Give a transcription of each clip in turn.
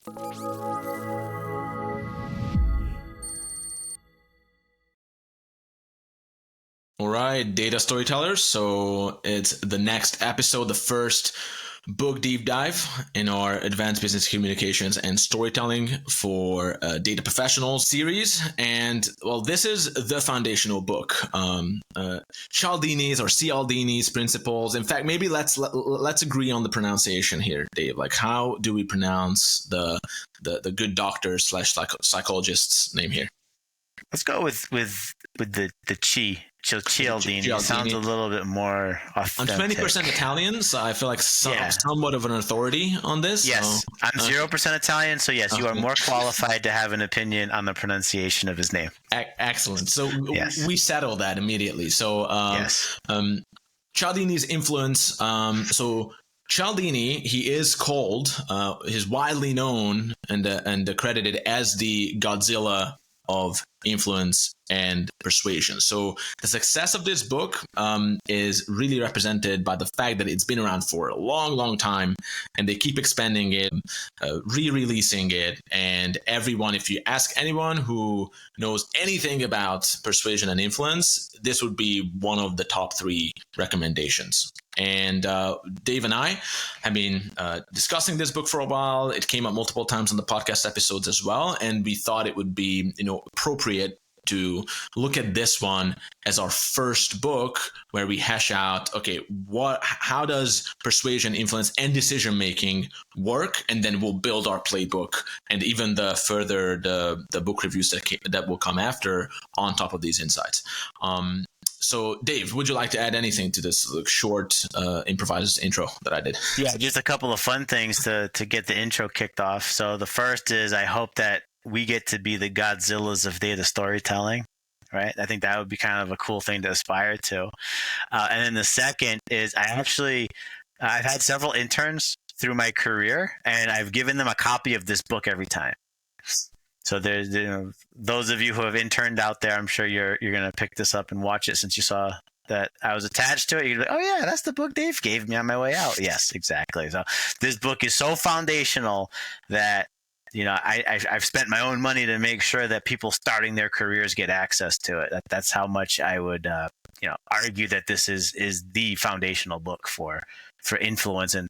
All right, data storytellers. So it's the next episode, the first book deep dive in our advanced business communications and storytelling for data professionals series. And well, this is the foundational book, Cialdini's or Cialdini's principles. In fact, maybe let's agree on the pronunciation here, Dave. Like, how do we pronounce the good doctor / psychologist's name here? Let's go with the chi. Cialdini sounds a little bit more authentic. I'm 20% Italian, so I feel like somewhat of an authority on this. Yes, so, I'm 0% Italian, so yes, you are more qualified to have an opinion on the pronunciation of his name. Excellent. So we settled that immediately. So Cialdini's influence. So Cialdini, he is called, he's widely known and accredited as the Godzilla of influence and persuasion. So the success of this book is really represented by the fact that it's been around for a long time, and they keep expanding it, re-releasing it. And everyone, if you ask anyone who knows anything about persuasion and influence, this would be one of the top 3 recommendations. And Dave and I have been discussing this book for a while. It came up multiple times on the podcast episodes as well, and we thought it would be, appropriate to look at this one as our first book where we hash out, okay, how does persuasion, influence, and decision making work, and then we'll build our playbook and even the book reviews that will come after on top of these insights. So, Dave, would you like to add anything to this short improvised intro that I did? Yeah, just a couple of fun things to get the intro kicked off. So the first is I hope that we get to be the Godzillas of data storytelling, right? I think that would be kind of a cool thing to aspire to. And then the second is I've had several interns through my career, and I've given them a copy of this book every time. So there's those of you who have interned out there, I'm sure you're going to pick this up and watch it since you saw that I was attached to it. You're like, oh yeah, that's the book Dave gave me on my way out. Yes, exactly. So this book is so foundational that I've spent my own money to make sure that people starting their careers get access to it. That's how much I would argue that this is the foundational book for influence. And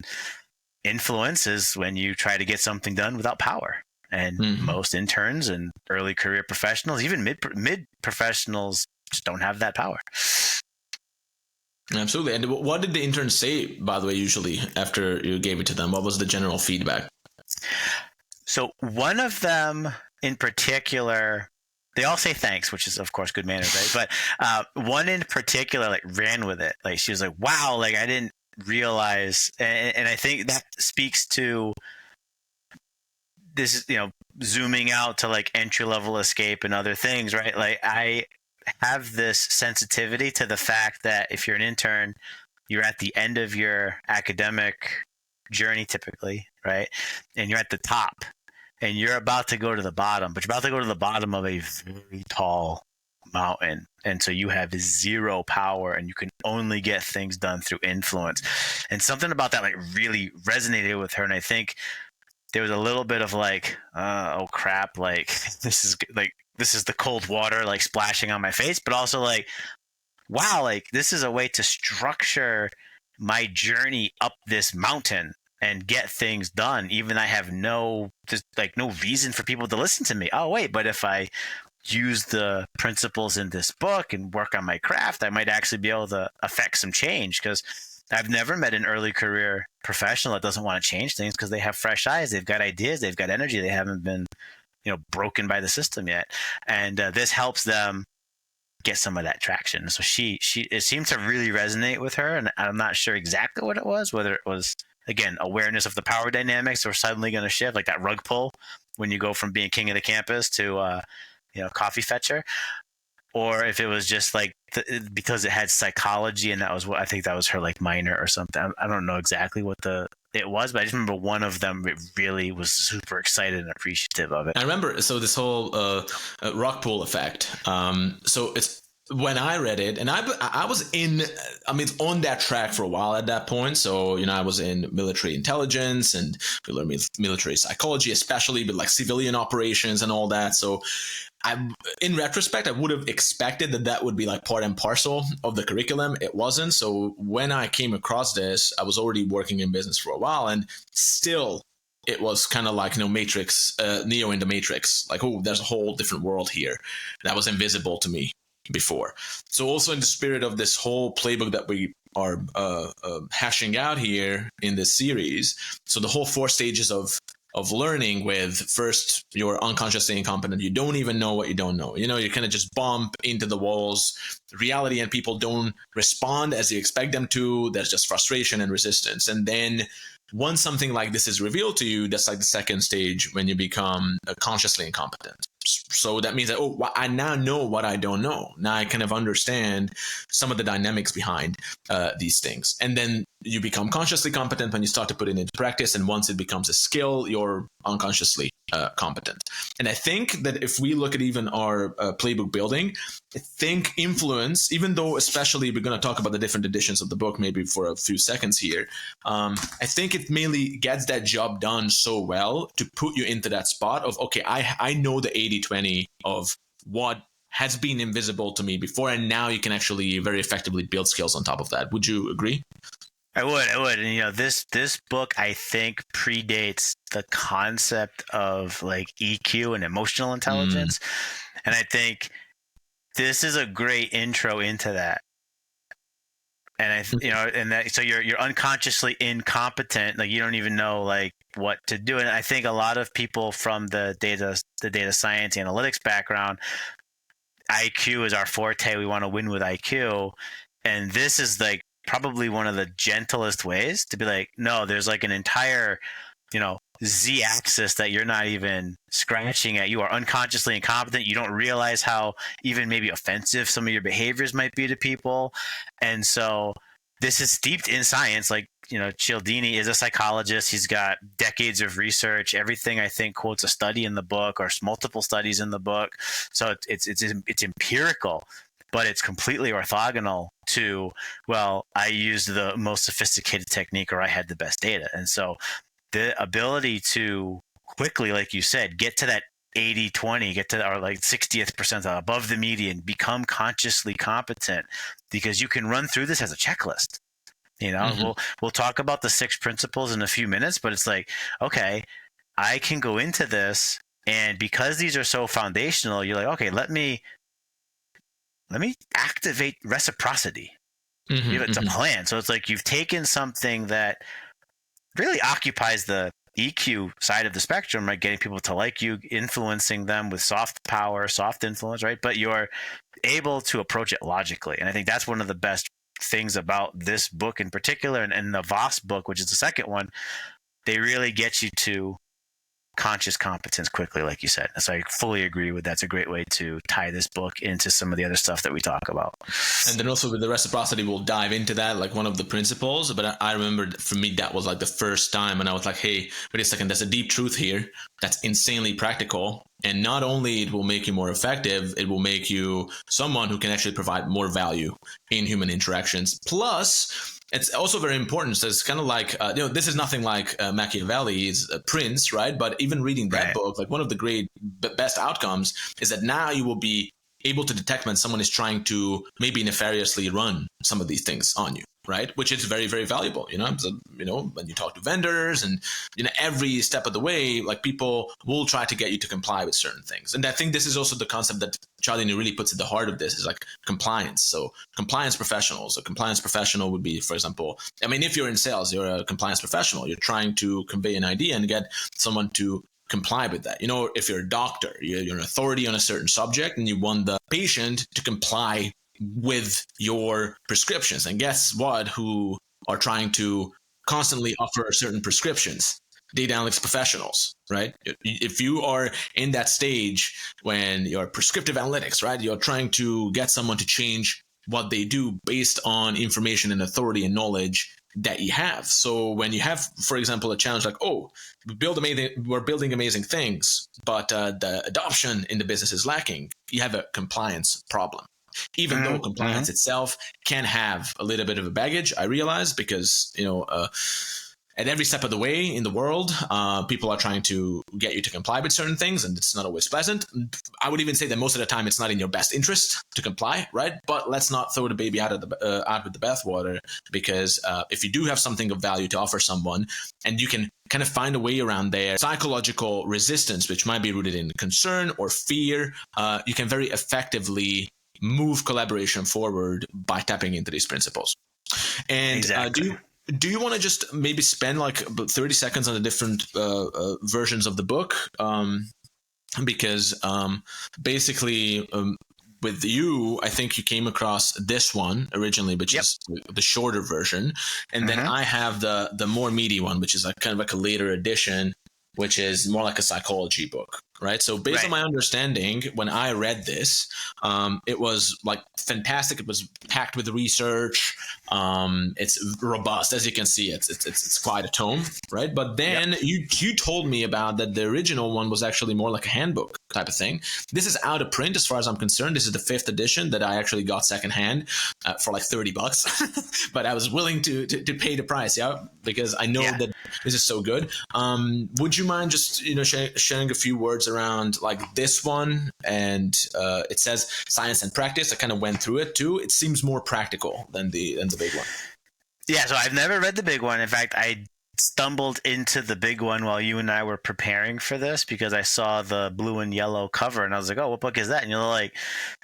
influence is when you try to get something done without power. And most interns and early career professionals, even mid professionals, just don't have that power. Absolutely. And what did the interns say, by the way, usually after you gave it to them? What was the general feedback? So one of them in particular, they all say thanks, which is, of course, good manners, right? But one in particular, ran with it. She was like, wow, I didn't realize. And I think that speaks to this is, zooming out to entry-level escape and other things, right? I have this sensitivity to the fact that if you're an intern, you're at the end of your academic journey typically, right? And you're at the top and you're about to go to the bottom, but you're about to go to the bottom of a very tall mountain. And so you have 0 power and you can only get things done through influence. And something about that really resonated with her. And I think there was a little bit of oh crap, this is the cold water splashing on my face, but also wow, this is a way to structure my journey up this mountain and get things done. Even I have no reason for people to listen to me. Oh wait, but if I use the principles in this book and work on my craft, I might actually be able to affect some change, because I've never met an early career professional that doesn't want to change things because they have fresh eyes, they've got ideas, they've got energy, they haven't been, broken by the system yet. And this helps them get some of that traction. So it seemed to really resonate with her, and I'm not sure exactly what it was, whether it was, again, awareness of the power dynamics or suddenly going to shift, like that rug pull when you go from being king of the campus to, coffee fetcher, or if it was just because it had psychology, and that was what I think that was her minor or something. I don't know exactly what it was, but I just remember one of them really was super excited and appreciative of it. I remember, so this whole rock pool effect. So it's when I read it, and I was on that track for a while at that point. So, I was in military intelligence and we learned military psychology, especially with like civilian operations and all that. So in retrospect, I would have expected that would be like part and parcel of the curriculum. It wasn't. So when I came across this, I was already working in business for a while, and still it was kind of like, Matrix, Neo in the Matrix, like, oh, there's a whole different world here that was invisible to me before. So also in the spirit of this whole playbook that we are hashing out here in this series, so the whole 4 stages of learning, with first, you're unconsciously incompetent. You don't even know what you don't know. You kind of just bump into the walls. Reality and people don't respond as you expect them to. There's just frustration and resistance. And then once something like this is revealed to you, that's like the second stage, when you become consciously incompetent. So that means that, I now know what I don't know. Now I kind of understand some of the dynamics behind these things. And then you become consciously competent when you start to put it into practice. And once it becomes a skill, you're unconsciously competent. And I think that if we look at even our playbook building, I think influence, even though especially we're going to talk about the different editions of the book maybe for a few seconds here, I think it mainly gets that job done so well to put you into that spot of, okay, I know the 80-20 of what has been invisible to me before, and now you can actually very effectively build skills on top of that. Would you agree? I would. And, this book, I think, predates the concept of like EQ and emotional intelligence. And I think this is a great intro into that. And so you're unconsciously incompetent. Like, you don't even know like what to do. And I think a lot of people from the data science analytics background, IQ is our forte. We want to win with IQ. And this is like probably one of the gentlest ways to be like, no, there's like an entire, Z-axis that you're not even scratching at. You are unconsciously incompetent. You don't realize how even maybe offensive some of your behaviors might be to people. And so this is steeped in science. Like, Cialdini is a psychologist. He's got decades of research. Everything, I think, quotes a study in the book or multiple studies in the book. So it's empirical, but it's completely orthogonal to, well, I used the most sophisticated technique or I had the best data. And so the ability to quickly, like you said, get to that 80-20, get to our like 60th percentile, above the median, become consciously competent, because you can run through this as a checklist. We'll talk about the 6 principles in a few minutes, but it's like, okay, I can go into this, and because these are so foundational, you're like, okay, let me activate reciprocity. It's a plan. So it's like you've taken something that really occupies the EQ side of the spectrum, right? Getting people to like you, influencing them with soft power, soft influence, right? But you're able to approach it logically. And I think that's one of the best things about this book in particular, and the Voss book, which is the second one. They really get you to conscious competence quickly, like you said. So I fully agree with that's a great way to tie this book into some of the other stuff that we talk about. And then also with the reciprocity, we'll dive into that, like one of the principles. But I remember for me, that was like the first time when I was like, hey, wait a second, there's a deep truth here that's insanely practical. And not only it will make you more effective, it will make you someone who can actually provide more value in human interactions. Plus, it's also very important. So it's kind of like, this is nothing like Machiavelli's Prince, right? But even reading that book, like one of the great best outcomes is that now you will be able to detect when someone is trying to maybe nefariously run some of these things on you, right? Which is very, very valuable. So, when you talk to vendors and, every step of the way, like people will try to get you to comply with certain things. And I think this is also the concept that Cialdini really puts at the heart of this, is like compliance. So compliance professionals, a compliance professional would be, for example, if you're in sales, you're a compliance professional, you're trying to convey an idea and get someone to comply with that. If you're a doctor, you're an authority on a certain subject and you want the patient to comply with your prescriptions. And guess what? Who are trying to constantly offer certain prescriptions? Data analytics professionals, right? If you are in that stage when you're prescriptive analytics, right? You're trying to get someone to change what they do based on information and authority and knowledge that you have. So when you have, for example, a challenge like, we're building amazing things, but the adoption in the business is lacking, you have a compliance problem, even though compliance itself can have a little bit of a baggage, I realize, because, at every step of the way in the world, people are trying to get you to comply with certain things, and it's not always pleasant. I would even say that most of the time it's not in your best interest to comply, right? But let's not throw the baby out with the bathwater, because if you do have something of value to offer someone, and you can kind of find a way around their psychological resistance, which might be rooted in concern or fear, you can very effectively move collaboration forward by tapping into these principles. And exactly. Do you want to just maybe spend like 30 seconds on the different versions of the book? Because basically, with you, I think you came across this one originally, which is the shorter version. And then I have the more meaty one, which is kind of like a later edition, which is more like a psychology book. Right. So based on my understanding, when I read this, it was like fantastic. It was packed with research. It's robust, as you can see. It's quite a tome, right? But then you told me about that the original one was actually more like a handbook type of thing. This is out of print, as far as I'm concerned. This is the 5th edition that I actually got secondhand for like $30, but I was willing to pay the price, because I know that this is so good. Would you mind just sharing a few words around like this one? And it says science and practice. I kind of went through it too. It seems more practical than the big one. Yeah, so I've never read the big one. In fact, I stumbled into the big one while you and I were preparing for this, because I saw the blue and yellow cover and I was like, oh, what book is that? And you're like,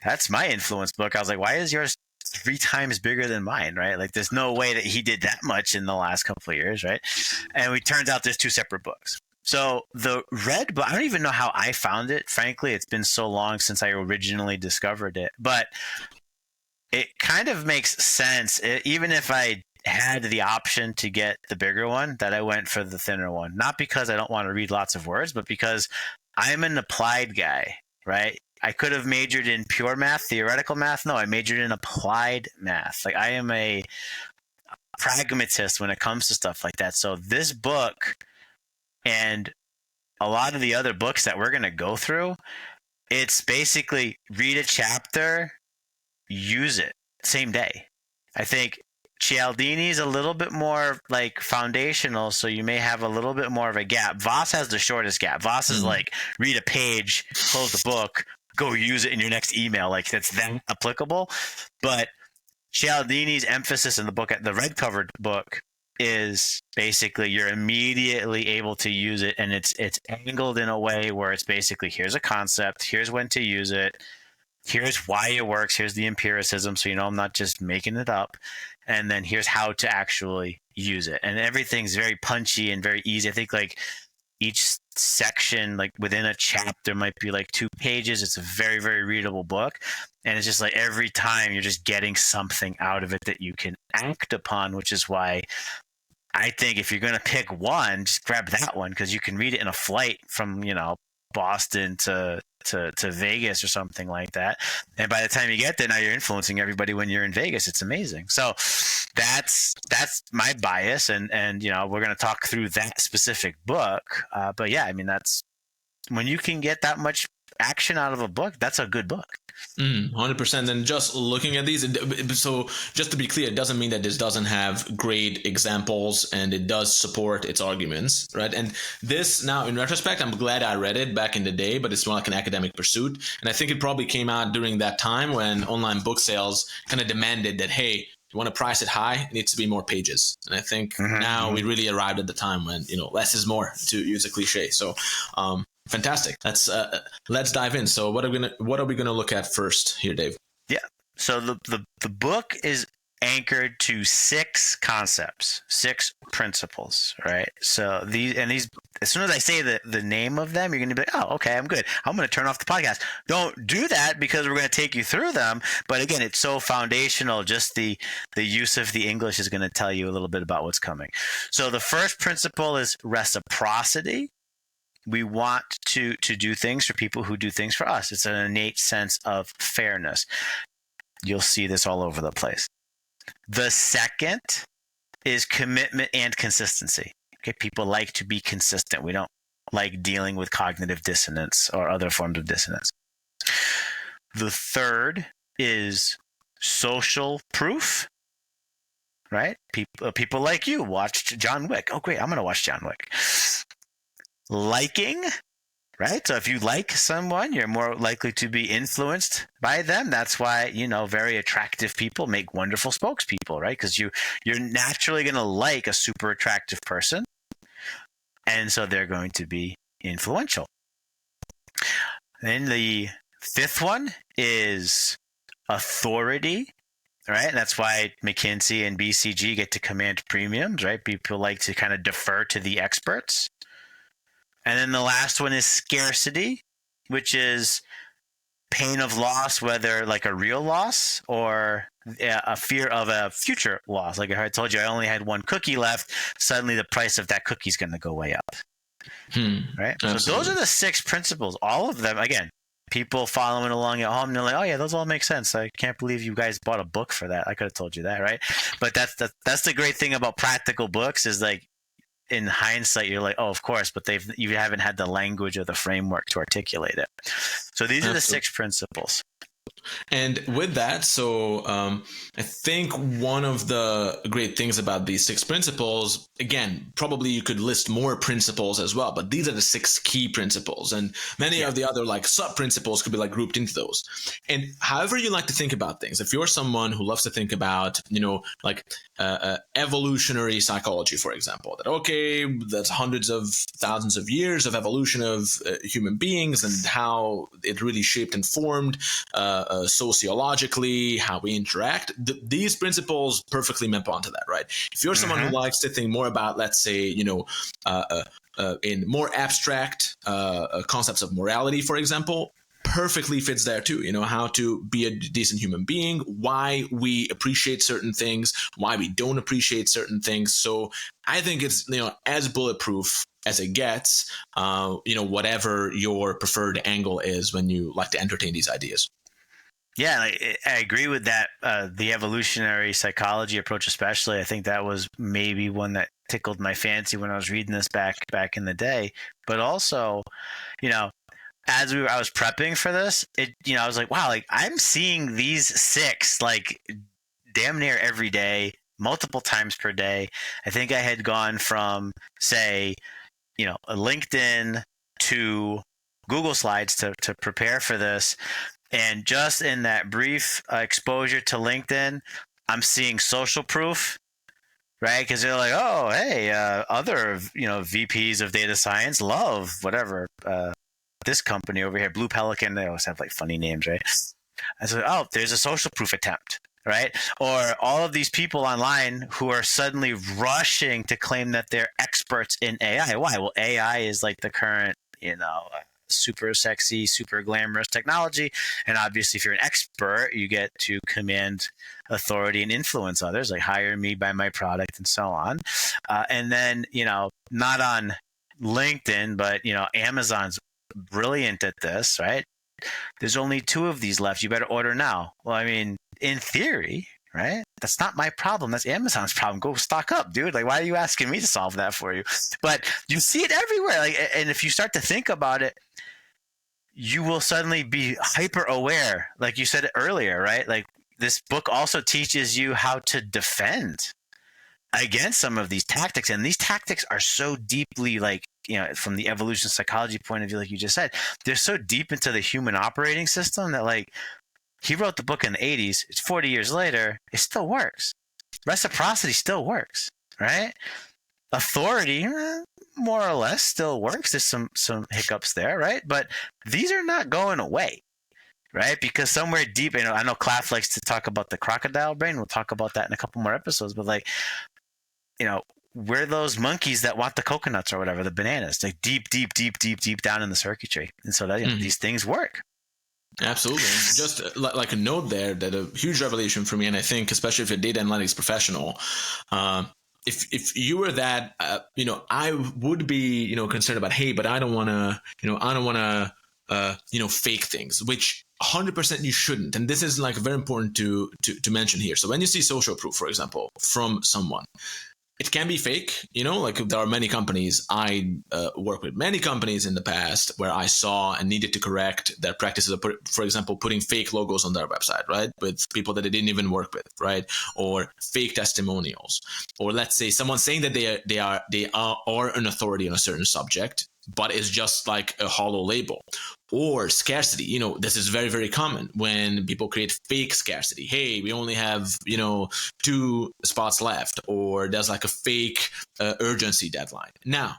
that's my influence book. I was like, why is yours 3 times bigger than mine, right? Like, there's no way that he did that much in the last couple of years, right? And it turns out there's 2 separate books. So the red book, I don't even know how I found it. Frankly, it's been so long since I originally discovered it, but it kind of makes sense. Even if I had the option to get the bigger one, that I went for the thinner one, not because I don't want to read lots of words, but because I'm an applied guy, right? I could have majored in pure math, theoretical math. No, I majored in applied math. Like, I am a pragmatist when it comes to stuff like that. So this book and a lot of the other books that we're going to go through, it's basically read a chapter, use it same day. I think Cialdini is a little bit more like foundational, so you may have a little bit more of a gap. Voss has the shortest gap. Voss is like, read a page, close the book, go use it in your next email. Like, that's then applicable. But Cialdini's emphasis in the book, the red covered book, is basically you're immediately able to use it, and it's angled in a way where it's basically, here's a concept, here's when to use it, here's why it works, here's the empiricism, so I'm not just making it up, and then here's how to actually use it. And everything's very punchy and very easy. I think like each section, like within a chapter, might be like 2 pages. It's a very, very readable book, and it's just like every time you're just getting something out of it that you can act upon, which is why I think if you're going to pick one, just grab that one, because you can read it in a flight from, Boston to Vegas or something like that. And by the time you get there, now you're influencing everybody when you're in Vegas. It's amazing. So that's my bias. And we're going to talk through that specific book. But yeah, I mean, that's when you can get that much action out of a book, that's a good book. 100%. And just looking at these, so just to be clear, it doesn't mean that this doesn't have great examples, and it does support its arguments, right? And this, now in retrospect, I'm glad I read it back in the day, but it's more like an academic pursuit. And I think it probably came out during that time when online book sales kind of demanded that, hey, you want to price it high, it needs to be more pages. And I think now we really arrived at the time when, less is more, to use a cliche. So, fantastic. Let's dive in. So what are we gonna look at first here, Dave? Yeah. So the book is anchored to 6 concepts, 6 principles, right? So these, as soon as I say the name of them, you're going to be like, oh, okay, I'm good. I'm going to turn off the podcast. Don't do that, because we're going to take you through them. But again, it's so foundational. Just the use of the English is going to tell you a little bit about what's coming. So the first principle is reciprocity. We want to do things for people who do things for us. It's an innate sense of fairness. You'll see this all over the place. The second is commitment and consistency. Okay, people like to be consistent. We don't like dealing with cognitive dissonance or other forms of dissonance. The third is social proof, right? People like you watched John Wick. Oh, great. I'm going to watch John Wick. Liking, right? So if you like someone, you're more likely to be influenced by them. That's why, very attractive people make wonderful spokespeople, right? Because you're naturally going to like a super attractive person. And so they're going to be influential. Then the fifth one is authority, right? And that's why McKinsey and BCG get to command premiums, right? People like to kind of defer to the experts. And then the last one is scarcity, which is pain of loss, whether like a real loss or a fear of a future loss. Like I told you, I only had one cookie left. Suddenly the price of that cookie is going to go way up. Right? Absolutely. So those are the 6 principles. All of them, again, people following along at home, and they're like, oh yeah, those all make sense. I can't believe you guys bought a book for that. I could have told you that, right? But that's the great thing about practical books is like, in hindsight, you're like, oh, of course, but you haven't had the language or the framework to articulate it. So these are the 6 principles. And with that, so I think one of the great things about these 6 principles, again, probably you could list more principles as well, but these are the 6 key principles, and many of the other like sub principles could be like grouped into those. And however you like to think about things, if you're someone who loves to think about, like evolutionary psychology, for example, that that's hundreds of thousands of years of evolution of human beings and how it really shaped and formed sociologically, how we interact. These principles perfectly map onto that, right? If you're someone who likes to think more about, let's say, in more abstract concepts of morality, for example, perfectly fits there too. How to be a decent human being, why we appreciate certain things, why we don't appreciate certain things. So I think it's, as bulletproof as it gets, whatever your preferred angle is when you like to entertain these ideas. Yeah, I agree with that. The evolutionary psychology approach, especially, I think that was maybe one that tickled my fancy when I was reading this back in the day. But also, as I was prepping for this, I was like, wow, like I'm seeing these 6 like damn near every day, multiple times per day. I think I had gone from, say, a LinkedIn to Google Slides to prepare for this. And just in that brief exposure to LinkedIn, I'm seeing social proof, right? Because they're like, oh, hey, other, VPs of data science love whatever this company over here, Blue Pelican. They always have like funny names, right? I said, oh, there's a social proof attempt, right? Or all of these people online who are suddenly rushing to claim that they're experts in AI. Why? Well, AI is like the current, super sexy, super glamorous technology. And obviously, if you're an expert, you get to command authority and influence others, like hire me, buy my product, and so on. And then, not on LinkedIn, but, Amazon's brilliant at this, right? There's only 2 of these left. You better order now. Well, I mean, in theory, right? That's not my problem. That's Amazon's problem. Go stock up, dude. Like, why are you asking me to solve that for you? But you see it everywhere. Like, and if you start to think about it, you will suddenly be hyper aware. Like you said earlier, right? Like this book also teaches you how to defend against some of these tactics. And these tactics are so deeply from the evolution psychology point of view, like you just said, they're so deep into the human operating system that like he wrote the book in the 80s. It's 40 years later. It still works. Reciprocity still works, right? Authority, more or less, still works. There's some hiccups there, right? But these are not going away, right? Because somewhere deep, I know Claff likes to talk about the crocodile brain. We'll talk about that in a couple more episodes. But we're those monkeys that want the coconuts or whatever, the bananas, like deep down in the circuitry. And so that these things work. Absolutely. And just like a note there, that a huge revelation for me, and I think especially if you're a data analytics professional, if you were that, I would be, concerned about, hey, but I don't want to, fake things, which 100% you shouldn't. And this is like very important to mention here. So when you see social proof, for example, from someone, it can be fake, like there are many companies. I work with many companies in the past where I saw and needed to correct their practices of, for example, putting fake logos on their website, right? With people that they didn't even work with, right? Or fake testimonials. Or let's say someone saying that they are an authority on a certain subject, but it's just like a hollow label. Or scarcity, this is very, very common when people create fake scarcity. Hey, we only have, 2 spots left, or there's like a fake urgency deadline. Now,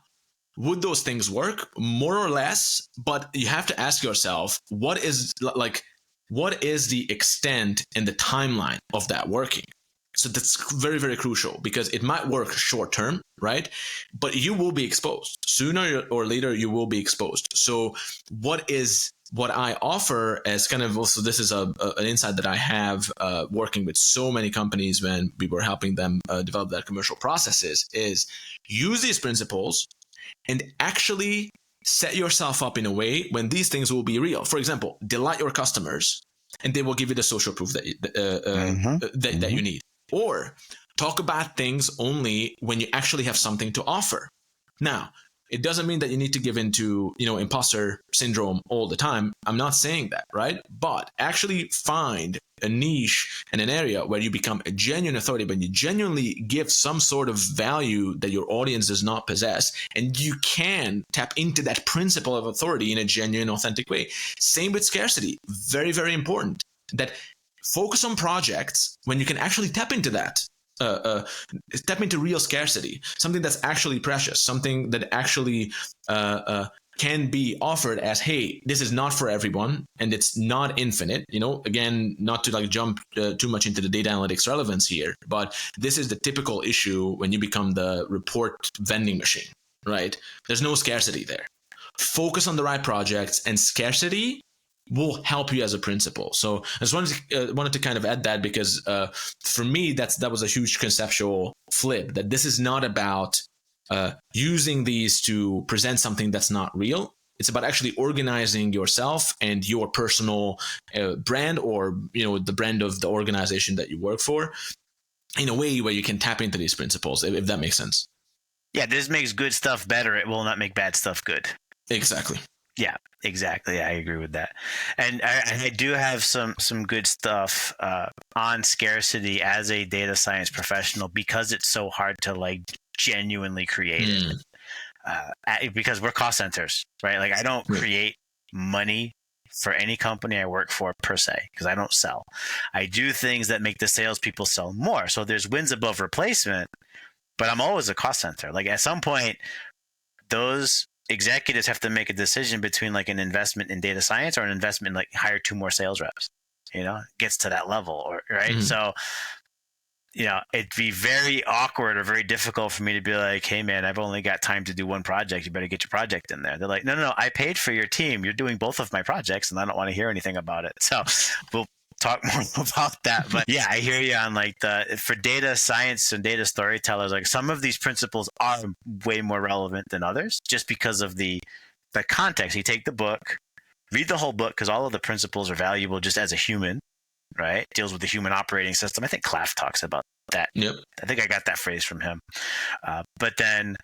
would those things work? More or less, but you have to ask yourself, what is the extent and the timeline of that working? So that's very, very crucial, because it might work short term, right? But you will be exposed. Sooner or later, you will be exposed. So what I offer as kind of also, this is an insight that I have working with so many companies when we were helping them develop their commercial processes, is use these principles and actually set yourself up in a way when these things will be real. For example, delight your customers and they will give you the social proof that you need. Or talk about things only when you actually have something to offer. Now, it doesn't mean that you need to give into, imposter syndrome all the time. I'm not saying that, right? But actually find a niche and an area where you become a genuine authority, when you genuinely give some sort of value that your audience does not possess, and you can tap into that principle of authority in a genuine, authentic way. Same with scarcity. Very, very important that focus on projects when you can actually tap into that. Tap into real scarcity, something that's actually precious, something that actually can be offered as, hey, this is not for everyone and it's not infinite. Again, not to jump too much into the data analytics relevance here, but this is the typical issue when you become the report vending machine, right? There's no scarcity there. Focus on the right projects, and scarcity will help you as a principal. So I just wanted to kind of add that, because for me, that was a huge conceptual flip, that this is not about using these to present something that's not real. It's about actually organizing yourself and your personal brand, or the brand of the organization that you work for, in a way where you can tap into these principles, if that makes sense. Yeah, this makes good stuff better. It will not make bad stuff good. Exactly. Yeah, exactly. I agree with that. And I do have some good stuff on scarcity as a data science professional, because it's so hard to genuinely create it. Because we're cost centers, right? I don't create money for any company I work for per se, because I don't sell. I do things that make the salespeople sell more. So there's wins above replacement, but I'm always a cost center. At some point, those executives have to make a decision between an investment in data science or an investment in hire 2 more sales reps. It gets to that level, right? Mm-hmm. So, it'd be very awkward or very difficult for me to be like, hey man, I've only got time to do 1 project. You better get your project in there. They're like, no, I paid for your team. You're doing both of my projects and I don't want to hear anything about it. So we'll talk more about that. But yeah, I hear you on for data science and data storytellers, some of these principles are way more relevant than others, just because of the context. You take the book, read the whole book, because all of the principles are valuable just as a human, right? It deals with the human operating system. I think Claff talks about that. Yep. I think I got that phrase from him. But then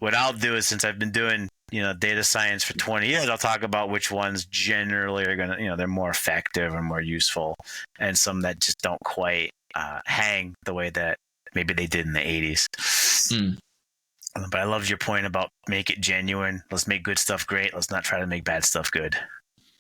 what I'll do is, since I've been doing data science for 20 years, I'll talk about which ones generally are going to, they're more effective or more useful, and some that just don't quite hang the way that maybe they did in the 80s. But I loved your point about make it genuine. Let's make good stuff great. Let's not try to make bad stuff good.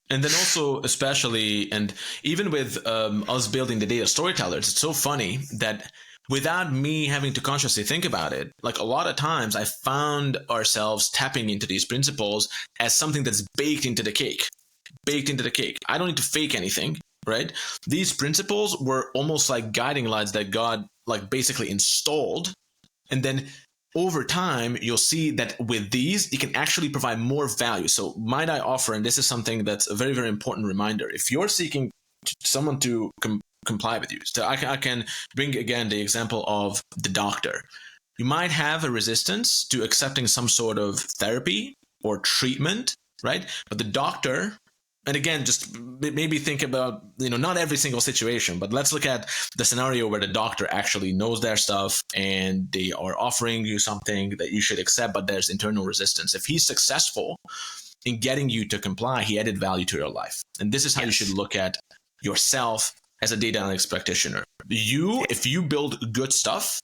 And then also, especially, and even with us building the data storytellers, it's so funny that without me having to consciously think about it, a lot of times I found ourselves tapping into these principles as something that's baked into the cake. I don't need to fake anything, right? These principles were almost like guiding lights that God basically installed. And then over time, you'll see that with these, you can actually provide more value. So might I offer, and this is something that's a very, very important reminder, if you're seeking someone to comply with you. So I can bring again the example of the doctor. You might have a resistance to accepting some sort of therapy or treatment, right? But the doctor and again, just maybe think about, not every single situation, but let's look at the scenario where the doctor actually knows their stuff and they are offering you something that you should accept, but there's internal resistance. If he's successful in getting you to comply, he added value to your life. And this is how you should look at yourself as a data analytics practitioner. If you build good stuff,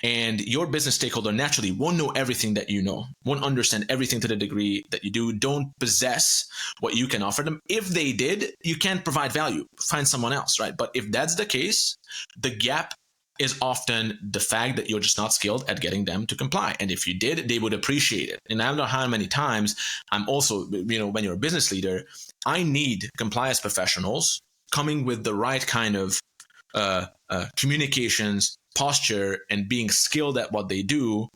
and your business stakeholder naturally won't know everything that you know, won't understand everything to the degree that you do, don't possess what you can offer them. If they did, you can't provide value. Find someone else, right? But if that's the case, the gap is often the fact that you're just not skilled at getting them to comply. And if you did, they would appreciate it. And I don't know how many times I'm also, when you're a business leader, I need compliance professionals coming with the right kind of communications, posture, and being skilled at what they do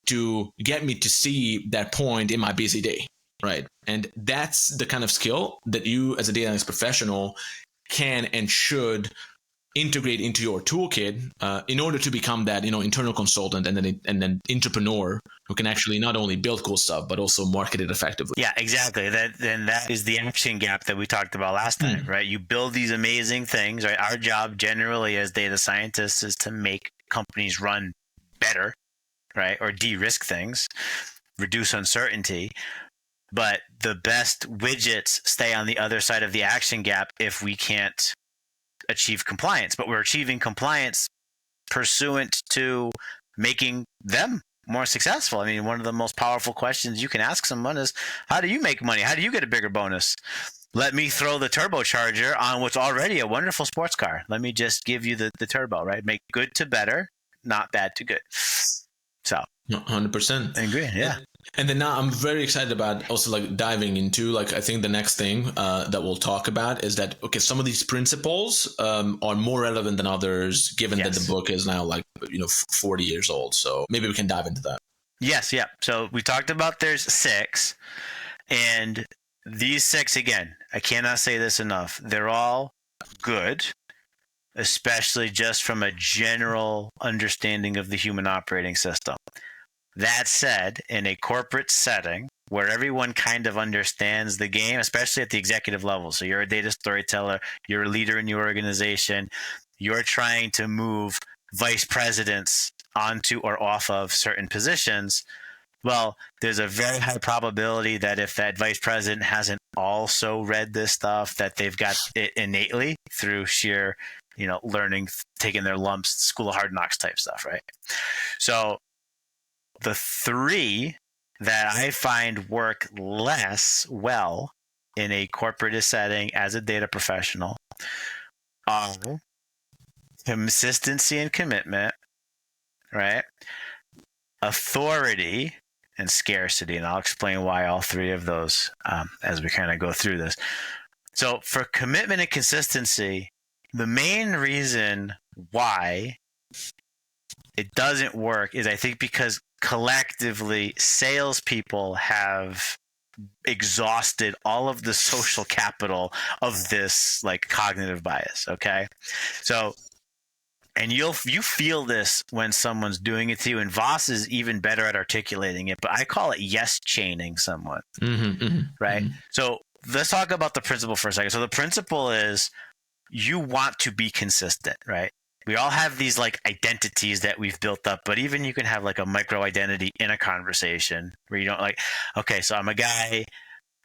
to get me to see that point in my busy day, right? And that's the kind of skill that you as a data analytics professional can and should integrate into your toolkit in order to become that internal consultant and then entrepreneur who can actually not only build cool stuff but also market it effectively. Yeah, exactly. That is the action gap that we talked about last time, right? You build these amazing things, right? Our job generally as data scientists is to make companies run better, right? Or de-risk things, reduce uncertainty. But the best widgets stay on the other side of the action gap if we can't achieve compliance. But we're achieving compliance pursuant to making them more successful. I mean, one of the most powerful questions you can ask someone is, how do you make money? How do you get a bigger bonus? Let me throw the turbocharger on what's already a wonderful sports car. Let me just give you the turbo, right? Make good to better, not bad to good. So 100%. I agree. Yeah. And then now I'm very excited about also diving into I think the next thing that we'll talk about is that, okay, some of these principles are more relevant than others, given that the book is now 40 years old. So maybe we can dive into that. Yes. Yeah. So we talked about there's 6, and these 6, again, I cannot say this enough. They're all good, especially just from a general understanding of the human operating system. That said, in a corporate setting where everyone kind of understands the game, especially at the executive level, so you're a data storyteller, you're a leader in your organization, you're trying to move vice presidents onto or off of certain positions, well, there's a very high probability that if that vice president hasn't also read this stuff, that they've got it innately through sheer, learning, taking their lumps, school of hard knocks type stuff, right? So the 3 that I find work less well in a corporate setting as a data professional are consistency and commitment, right? Authority and scarcity. And I'll explain why all 3 of those as we kind of go through this. So for commitment and consistency, the main reason why it doesn't work is I think because collectively salespeople have exhausted all of the social capital of this cognitive bias. Okay. So, and you feel this when someone's doing it to you, and Voss is even better at articulating it, but I call it yes chaining someone. Right. So let's talk about the principle for a second. So the principle is you want to be consistent, right? We all have these identities that we've built up, but even you can have a micro identity in a conversation where you don't okay, so I'm a guy,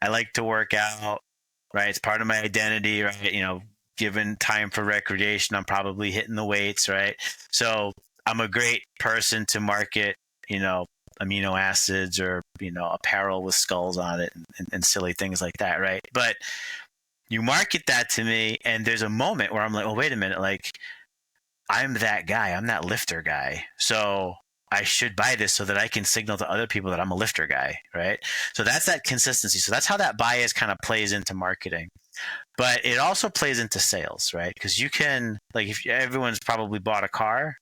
I like to work out, right? It's part of my identity, right? Given time for recreation, I'm probably hitting the weights, right? So I'm a great person to market, amino acids or, apparel with skulls on it and silly things like that, right? But you market that to me, and there's a moment where I'm like, well, wait a minute, I'm that guy. I'm that lifter guy. So I should buy this so that I can signal to other people that I'm a lifter guy, right? So that's that consistency. So that's how that bias kind of plays into marketing. But it also plays into sales, right? Because you can, if everyone's probably bought a car,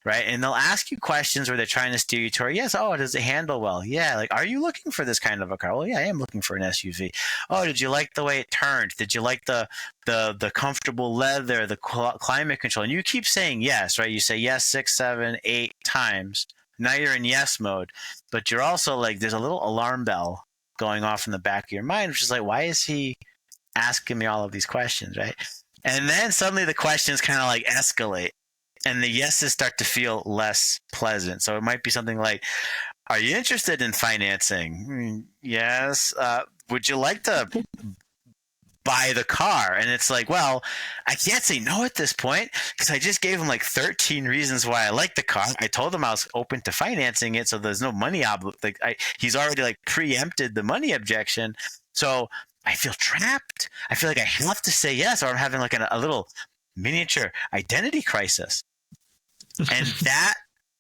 right? And they'll ask you questions where they're trying to steer you toward, yes, oh, does it handle well? Yeah, are you looking for this kind of a car? Well, yeah, I am looking for an SUV. Oh, did you like the way it turned? Did you like the comfortable leather, the climate control? And you keep saying yes, right? You say yes 6, 7, 8 times. Now you're in yes mode, but you're also there's a little alarm bell going off in the back of your mind, which is why is he asking me all of these questions, right? And then suddenly the questions kind of like escalate and the yeses start to feel less pleasant. So it might be something like, are you interested in financing? Yes. Would you like to buy the car? And it's like, well, I can't say no at this point because I just gave him like 13 reasons why I like the car. I told him I was open to financing it, so there's no money he's already like preempted the money objection. So I feel trapped. I feel like I have to say yes, or I'm having like a little miniature identity crisis. And that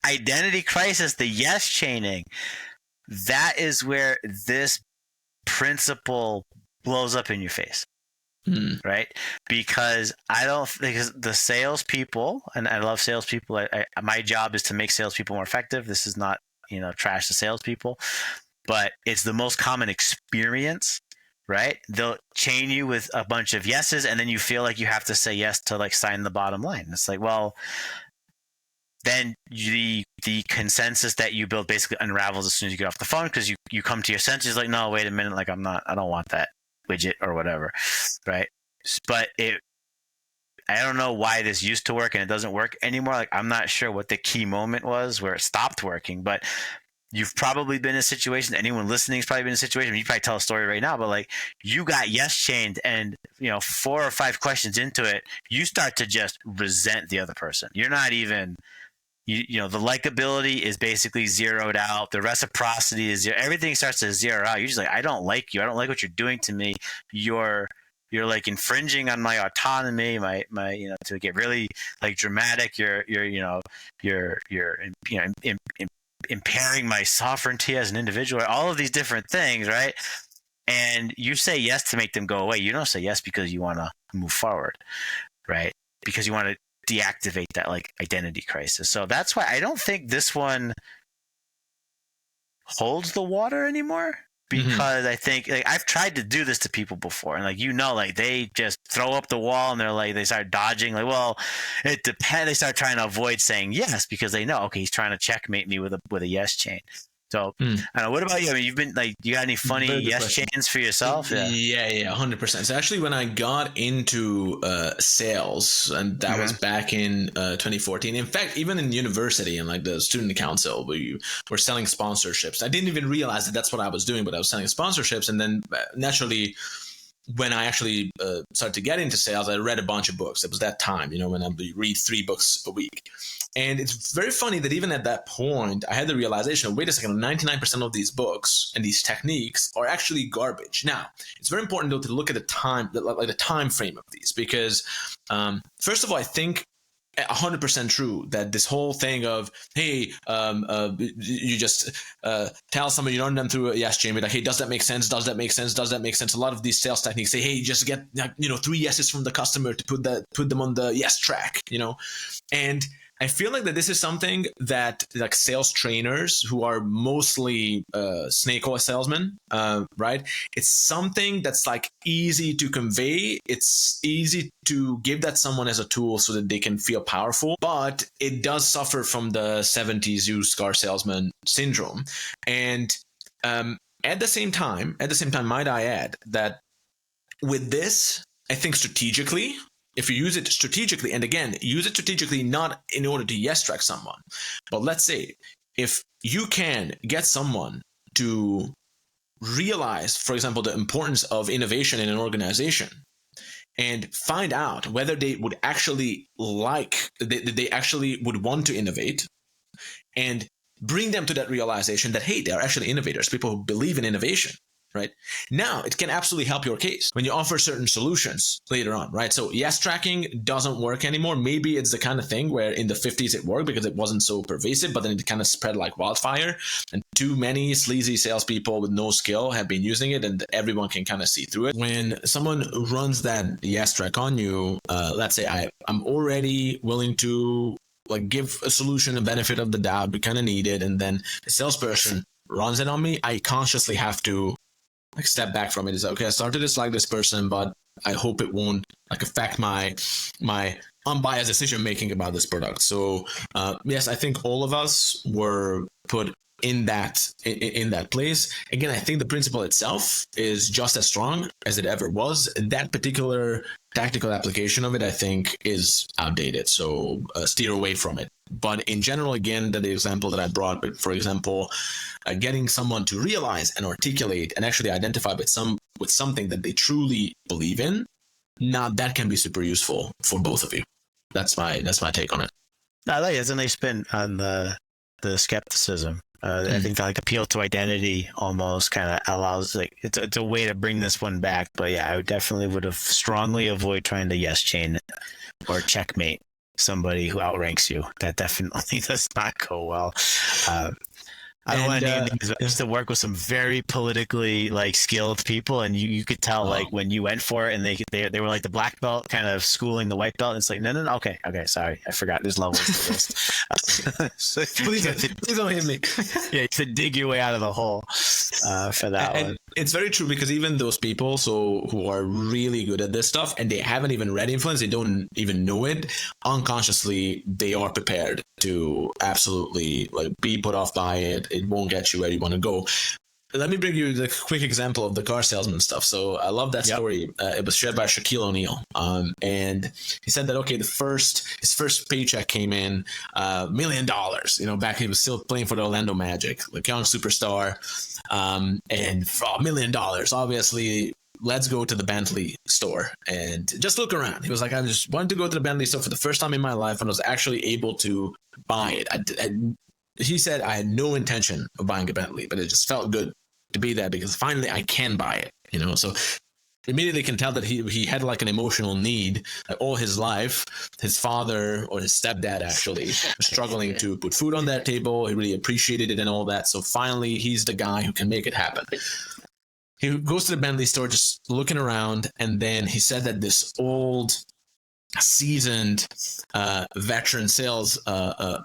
identity crisis, the yes chaining, that is where this principle blows up in your face. Right? Because because the salespeople, and I love salespeople. My job is to make salespeople more effective. This is not, trash the salespeople, but it's the most common experience, right? They'll chain you with a bunch of yeses, and then you feel like you have to say yes to like sign the bottom line. It's like, well, then the consensus that you build basically unravels as soon as you get off the phone because you come to your senses like, no, wait a minute, like I don't want that widget or whatever, right? But I don't know why this used to work and it doesn't work anymore. Like I'm not sure what the key moment was where it stopped working, but you've probably been in a situation, anyone listening has probably been in a situation, you probably tell a story right now, but like you got yes chained and 4 or 5 questions into it, you start to just resent the other person. You're not even the likability is basically zeroed out. The reciprocity is everything starts to zero out. You're just like, I don't like you. I don't like what you're doing to me. You're like infringing on my autonomy, my to get really like dramatic. You're impairing my sovereignty as an individual. All of these different things, right? And you say yes to make them go away. You don't say yes because you want to move forward, right? Because you want to deactivate that like identity crisis. So that's why I don't think this one holds the water anymore, because I think like I've tried to do this to people before, and like they just throw up the wall and they're like they start dodging, like, well, it depends. They start trying to avoid saying yes because they know, okay, he's trying to checkmate me with a yes chain. So I don't know. What about you? I mean, you've been like, you got any funny yes chains for yourself? Yeah, 100%. So actually, when I got into sales, and that was back in 2014. In fact, even in university and like the student council, we were selling sponsorships. I didn't even realize that that's what I was doing, but I was selling sponsorships. And then naturally, when I actually started to get into sales, I read a bunch of books. It was that time, when I read 3 books a week. And it's very funny that even at that point, I had the realization, wait a second, 99% of these books and these techniques are actually garbage. Now, it's very important, though, to look at the time frame of these, because first of all, I think 100% true that this whole thing of, hey, you just tell someone, you run them through a yes chain, like, hey, does that make sense? Does that make sense? Does that make sense? A lot of these sales techniques say, hey, just get 3 yeses from the customer to put them on the yes track, and I feel like that this is something that like sales trainers who are mostly snake oil salesmen, right? It's something that's like easy to convey. It's easy to give that someone as a tool so that they can feel powerful, but it does suffer from the 70s used car salesman syndrome. And at the same time, might I add that with this, I think strategically, if you use it strategically, and again, use it strategically not in order to yes track someone, but let's say if you can get someone to realize, for example, the importance of innovation in an organization and find out whether they would actually they actually would want to innovate, and bring them to that realization that, hey, they are actually innovators, people who believe in innovation. Right now, it can absolutely help your case when you offer certain solutions later on, right? So yes tracking doesn't work anymore. Maybe it's the kind of thing where in the 50s it worked because it wasn't so pervasive, but then it kind of spread like wildfire, and too many sleazy salespeople with no skill have been using it, and everyone can kind of see through it. When someone runs that yes track on you, let's say I'm already willing to like give a solution a benefit of the doubt, we kind of need it, and then the salesperson runs it on me, I consciously have to like step back from it. Is okay, I started to dislike this person, but I hope it won't like affect my unbiased decision making about this product. So yes, I think all of us were put in that place. Again, I think the principle itself is just as strong as it ever was. That particular tactical application of it, I think, is outdated. So steer away from it. But in general, again, the example that I brought, for example, getting someone to realize and articulate and actually identify with something that they truly believe in, now that can be super useful for both of you. That's my take on it. I like it. It's a nice spin on the skepticism. I think that like appeal to identity almost kind of allows, like, it's a way to bring this one back. But yeah, I would have strongly avoid trying to yes chain or checkmate somebody who outranks you. That definitely does not go well. I don't want to name names, but I used to work with some very politically like skilled people, and you could tell like when you went for it, and they were like the black belt kind of schooling the white belt. And it's like no, okay, sorry, I forgot. There's levels to this. So, please don't hit me. Yeah, to dig your way out of the hole for that one. It's very true, because even those people who are really good at this stuff and they haven't even read Influence, they don't even know it, unconsciously they are prepared to absolutely like be put off by it. It won't get you where you want to go. Let me bring you the quick example of the car salesman stuff. So I love that story. It was shared by Shaquille O'Neal. And he said that, okay, his first paycheck came in $1 million, back when he was still playing for the Orlando Magic, like young superstar. And for $1 million, obviously, let's go to the Bentley store and just look around. He was like, I just wanted to go to the Bentley store for the first time in my life, and I was actually able to buy it. He said, I had no intention of buying a Bentley, but it just felt good to be there because finally I can buy it, So immediately can tell that he had like an emotional need. Like all his life, his father or his stepdad actually was struggling to put food on that table. He really appreciated it and all that. So finally, he's the guy who can make it happen. He goes to the Bentley store just looking around, and then he said that this old, seasoned veteran sales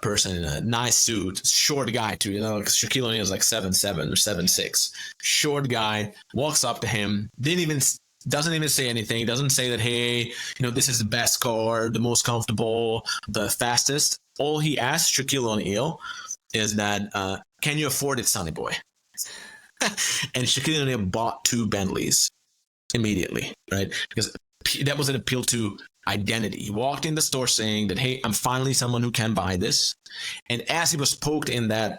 person in a nice suit, short guy too, because Shaquille O'Neal is like 7'7" or 7'6", short guy, walks up to him, doesn't even say anything, doesn't say that, hey, this is the best car, the most comfortable, the fastest. All he asked Shaquille O'Neal is that, can you afford it, sonny boy? And Shaquille O'Neal bought 2 Bentleys immediately, right? Because that was an appeal to identity. He walked in the store saying that, hey, I'm finally someone who can buy this. And as he was poked in that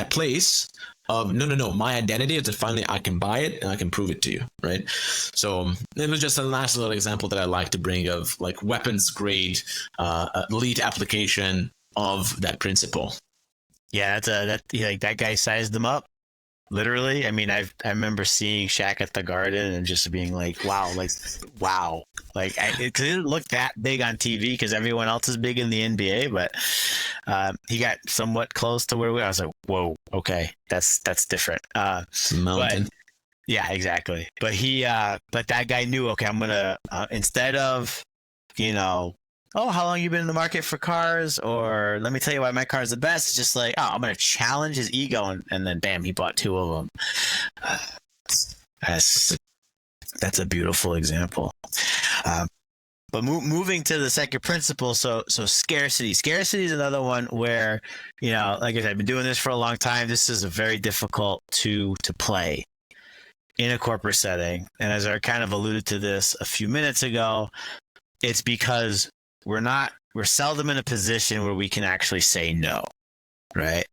place of, no, my identity is that finally I can buy it and I can prove it to you, right? So it was just a nice little example that I like to bring of like weapons grade elite application of that principle. Yeah, that guy sized them up. Literally, I mean, I remember seeing Shaq at the Garden and just being like, wow, like it didn't look that big on TV because everyone else is big in the NBA, but he got somewhat close to where I was like, whoa, okay, that's different. Mountain. But, yeah, exactly. But but that guy knew, okay, I'm gonna instead of, oh, how long you been in the market for cars? Or let me tell you why my car is the best. It's just like, oh, I'm going to challenge his ego. And then, bam, he bought 2 of them. That's a beautiful example. But moving to the second principle, so scarcity. Scarcity is another one where, like I said, I've been doing this for a long time. This is a very difficult to play in a corporate setting. And as I kind of alluded to this a few minutes ago, it's because we're seldom in a position where we can actually say no, right?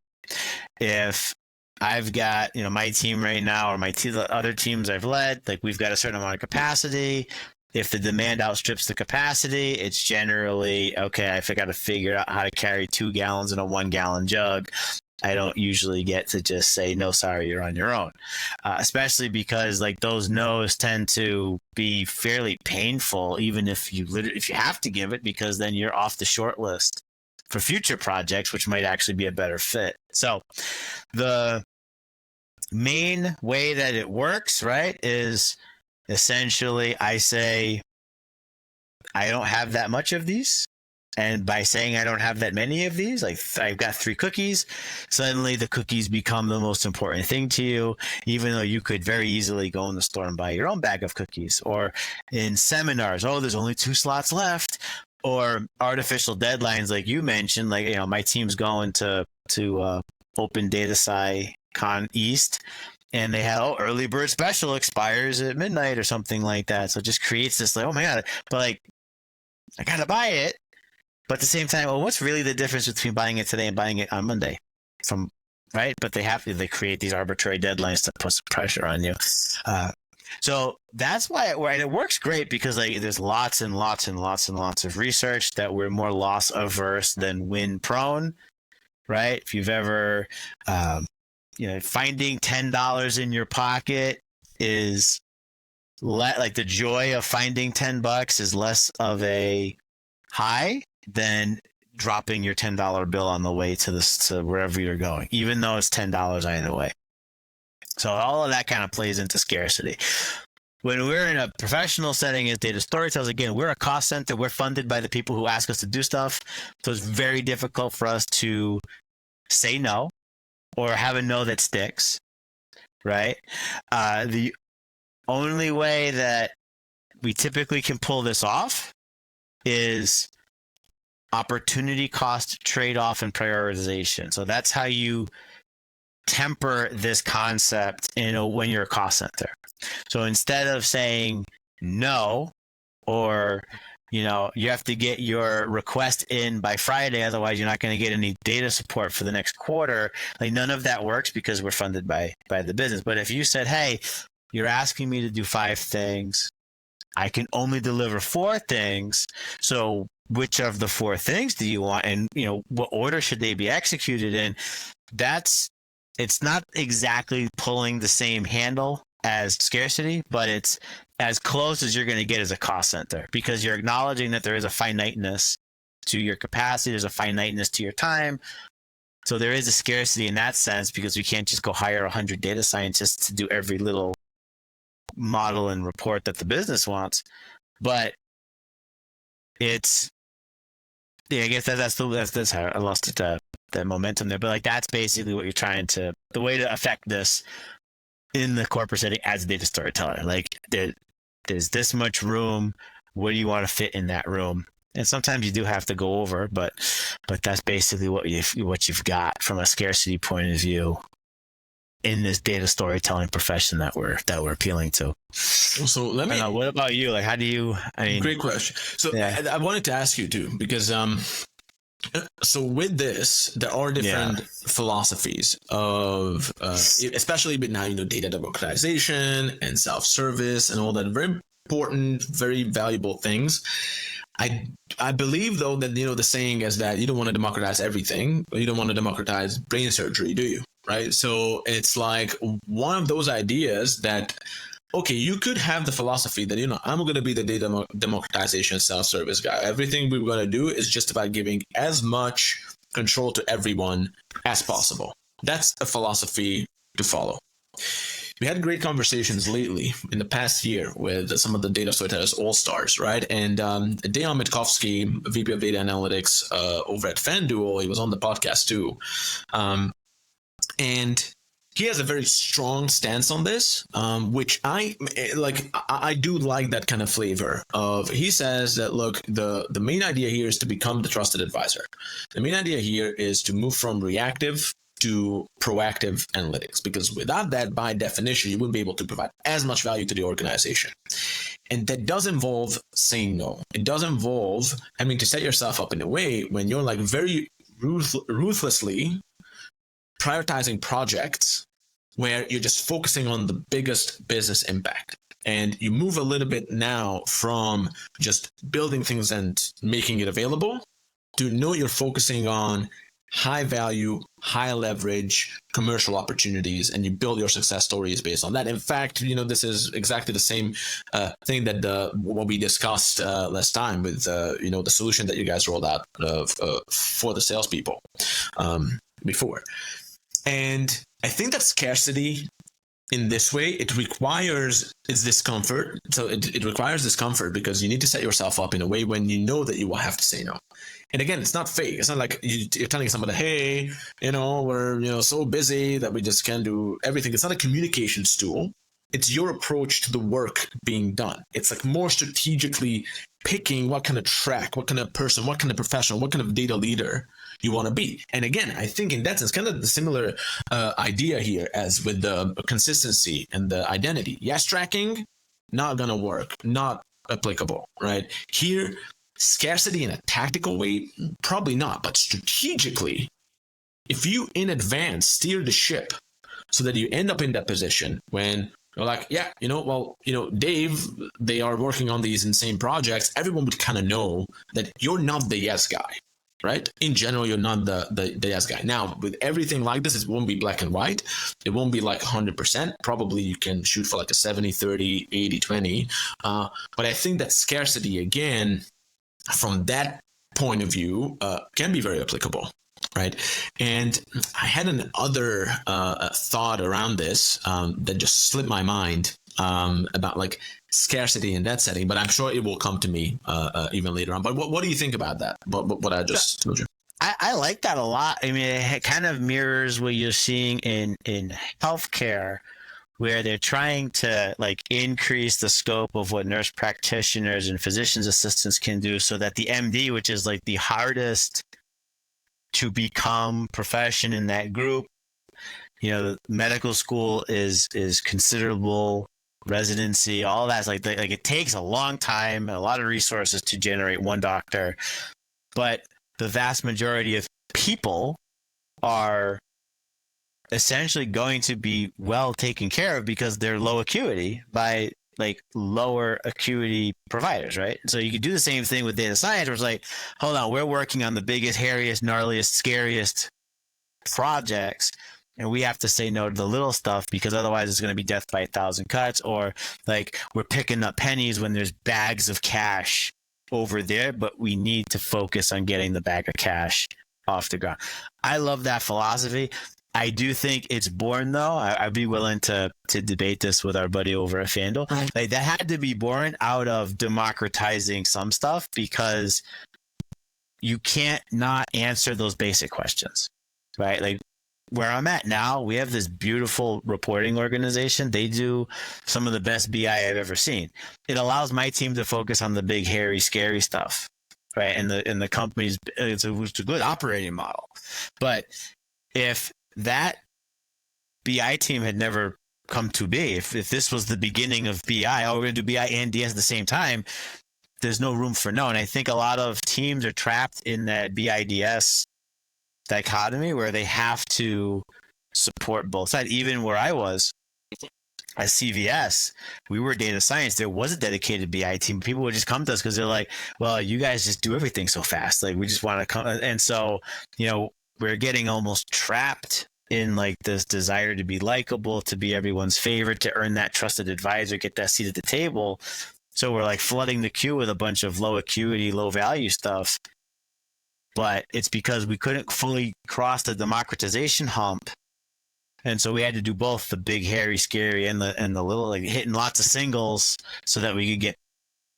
If I've got, my team right now or the other teams I've led, like we've got a certain amount of capacity. If the demand outstrips the capacity, it's generally, okay, I got to figure out how to carry 2 gallons in a 1-gallon jug. I don't usually get to just say, no, sorry, you're on your own. Especially because like those no's tend to be fairly painful, even if you have to give it, because then you're off the short list for future projects, which might actually be a better fit. So the main way that it works, right, is essentially I say, I don't have that much of these. And by saying I don't have that many of these, like I've got 3 cookies, suddenly the cookies become the most important thing to you, even though you could very easily go in the store and buy your own bag of cookies. Or in seminars, oh, there's only 2 slots left. Or artificial deadlines like you mentioned, like, my team's going to Open Data Sci Con East, and they had early bird special expires at midnight or something like that. So it just creates this like, oh my god, but like I gotta buy it. But at the same time, well, what's really the difference between buying it today and buying it on Monday? Right? But they create these arbitrary deadlines to put some pressure on you. So that's why it works great, because like there's lots and lots and lots and lots of research that we're more loss averse than win prone, right? If you've ever, finding $10 in your pocket is like the joy of finding $10 is less of a high than dropping your $10 bill on the way to wherever you're going, even though it's $10 either way. So all of that kind of plays into scarcity. When we're in a professional setting as data storytellers, again, we're a cost center. We're funded by the people who ask us to do stuff. So it's very difficult for us to say no or have a no that sticks, right? The only way that we typically can pull this off is opportunity cost trade-off and prioritization. So that's how you temper this concept when you're a cost center. So instead of saying no, or you have to get your request in by Friday, otherwise you're not going to get any data support for the next quarter, like none of that works because we're funded by the business. But if you said, hey, you're asking me to do 5 things, I can only deliver 4 things, so which of the 4 things do you want, and what order should they be executed in? It's not exactly pulling the same handle as scarcity, but it's as close as you're going to get as a cost center, because you're acknowledging that there is a finiteness to your capacity, there's a finiteness to your time. So there is a scarcity in that sense, because we can't just go hire 100 data scientists to do every little model and report that the business wants. But I guess that's how I lost it. The momentum there, but like that's basically what you're trying to, the way to affect this in the corporate setting as a data storyteller. Like there's this much room, what do you want to fit in that room? And sometimes you do have to go over, but that's basically what you've got from a scarcity point of view in this data storytelling profession that we're appealing to. So what about you? Like, how do you? Great question. So yeah. I wanted to ask you too, because so with this, there are different philosophies of, especially with now, data democratization and self-service and all that very important, very valuable things. I believe though that, the saying is that you don't want to democratize everything, or you don't want to democratize brain surgery, do you? Right. So it's like one of those ideas that, okay, you could have the philosophy that, I'm going to be the data democratization self-service guy. Everything we're going to do is just about giving as much control to everyone as possible. That's a philosophy to follow. We had great conversations lately in the past year with some of the data storytellers all-stars, right? And Dejan Mitkovsky, VP of Data Analytics over at FanDuel, he was on the podcast too. And he has a very strong stance on this, which I like. I do like that kind of flavor of. He says that, look, the main idea here is to become the trusted advisor. The main idea here is to move from reactive to proactive analytics, because without that, by definition, you wouldn't be able to provide as much value to the organization. And that does involve saying no. It does involve having to set yourself up in a way when you're like very ruthlessly prioritizing projects where you're just focusing on the biggest business impact. And you move a little bit now from just building things and making it available to know you're focusing on high value, high leverage commercial opportunities, and you build your success stories based on that. In fact, this is exactly the same thing that what we discussed last time with the solution that you guys rolled out for the salespeople before. And I think that scarcity in this way, it requires discomfort. So it requires discomfort because you need to set yourself up in a way when you know that you will have to say no. And again, it's not fake. It's not like you're telling somebody, hey, we're so busy that we just can't do everything. It's not a communications tool. It's your approach to the work being done. It's like more strategically picking what kind of track, what kind of person, what kind of professional, what kind of data leader you want to be. And again, I think in that sense, kind of the similar idea here as with the consistency and the identity. Yes, tracking, not going to work, not applicable, right? Here, scarcity in a tactical way, probably not, but strategically, if you in advance steer the ship so that you end up in that position when you're like, yeah, Dave, they are working on these insane projects, everyone would kind of know that you're not the yes guy, right? In general, you're not the yes guy. Now, with everything like this, it won't be black and white. It won't be like 100%. Probably you can shoot for like a 70-30, 80-20. But I think that scarcity, again, from that point of view, can be very applicable. Right. And I had another thought around this that just slipped my mind about like scarcity in that setting, but I'm sure it will come to me even later on. But what do you think about that? What I just told you? I like that a lot. I mean, it kind of mirrors what you're seeing in healthcare, where they're trying to like increase the scope of what nurse practitioners and physician's assistants can do so that the MD, which is like the hardest to become profession in that group, the medical school is considerable, residency, all that's like it takes a long time, a lot of resources to generate one doctor, but the vast majority of people are essentially going to be well taken care of because they're low acuity by like lower acuity providers, right? So you could do the same thing with data science, where it's like, hold on, we're working on the biggest, hairiest, gnarliest, scariest projects, and we have to say no to the little stuff because otherwise it's going to be death by 1,000 cuts, or like we're picking up pennies when there's bags of cash over there, but we need to focus on getting the bag of cash off the ground. I love that philosophy. I do think it's born, though. I'd be willing to debate this with our buddy over at FanDuel. Right. Like that had to be born out of democratizing some stuff because you can't not answer those basic questions, right? Like where I'm at now, we have this beautiful reporting organization. They do some of the best BI I've ever seen. It allows my team to focus on the big, hairy, scary stuff, right? And the company's it's a good operating model. But if that BI team had never come to be, if this was the beginning of BI, we're going to do BI and DS at the same time, there's no room for no. And I think a lot of teams are trapped in that BI-DS dichotomy where they have to support both sides. Even where I was at CVS, we were data science. There was a dedicated BI team. People would just come to us because they're like, well, you guys just do everything so fast. Like we just want to come. And so, we're getting almost trapped in like this desire to be likable, to be everyone's favorite, to earn that trusted advisor, get that seat at the table. So we're like flooding the queue with a bunch of low acuity, low value stuff. But it's because we couldn't fully cross the democratization hump. And so we had to do both the big, hairy, scary and the little, like hitting lots of singles so that we could get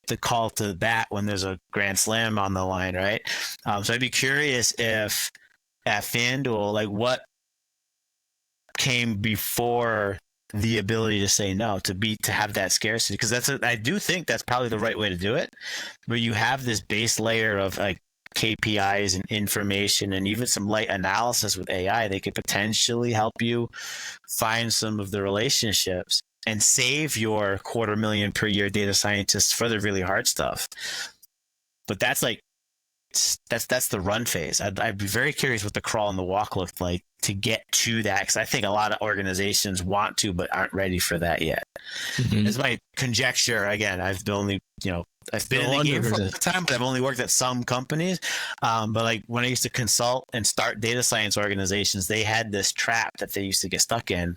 the call to the bat when there's a grand slam on the line, right? So I'd be curious if at FanDuel, like what came before the ability to say no, to have that scarcity, because I do think that's probably the right way to do it, where you have this base layer of like KPIs and information and even some light analysis with AI. They could potentially help you find some of the relationships and save your $250,000 per year data scientists for the really hard stuff. But that's like that's the run phase. I'd be very curious what the crawl and the walk looked like to get to that, because I think a lot of organizations want to but aren't ready for that yet. Mm-hmm. It's my conjecture. Again, I've been in the game for a long time, but I've only worked at some companies. But like when I used to consult and start data science organizations, they had this trap that they used to get stuck in,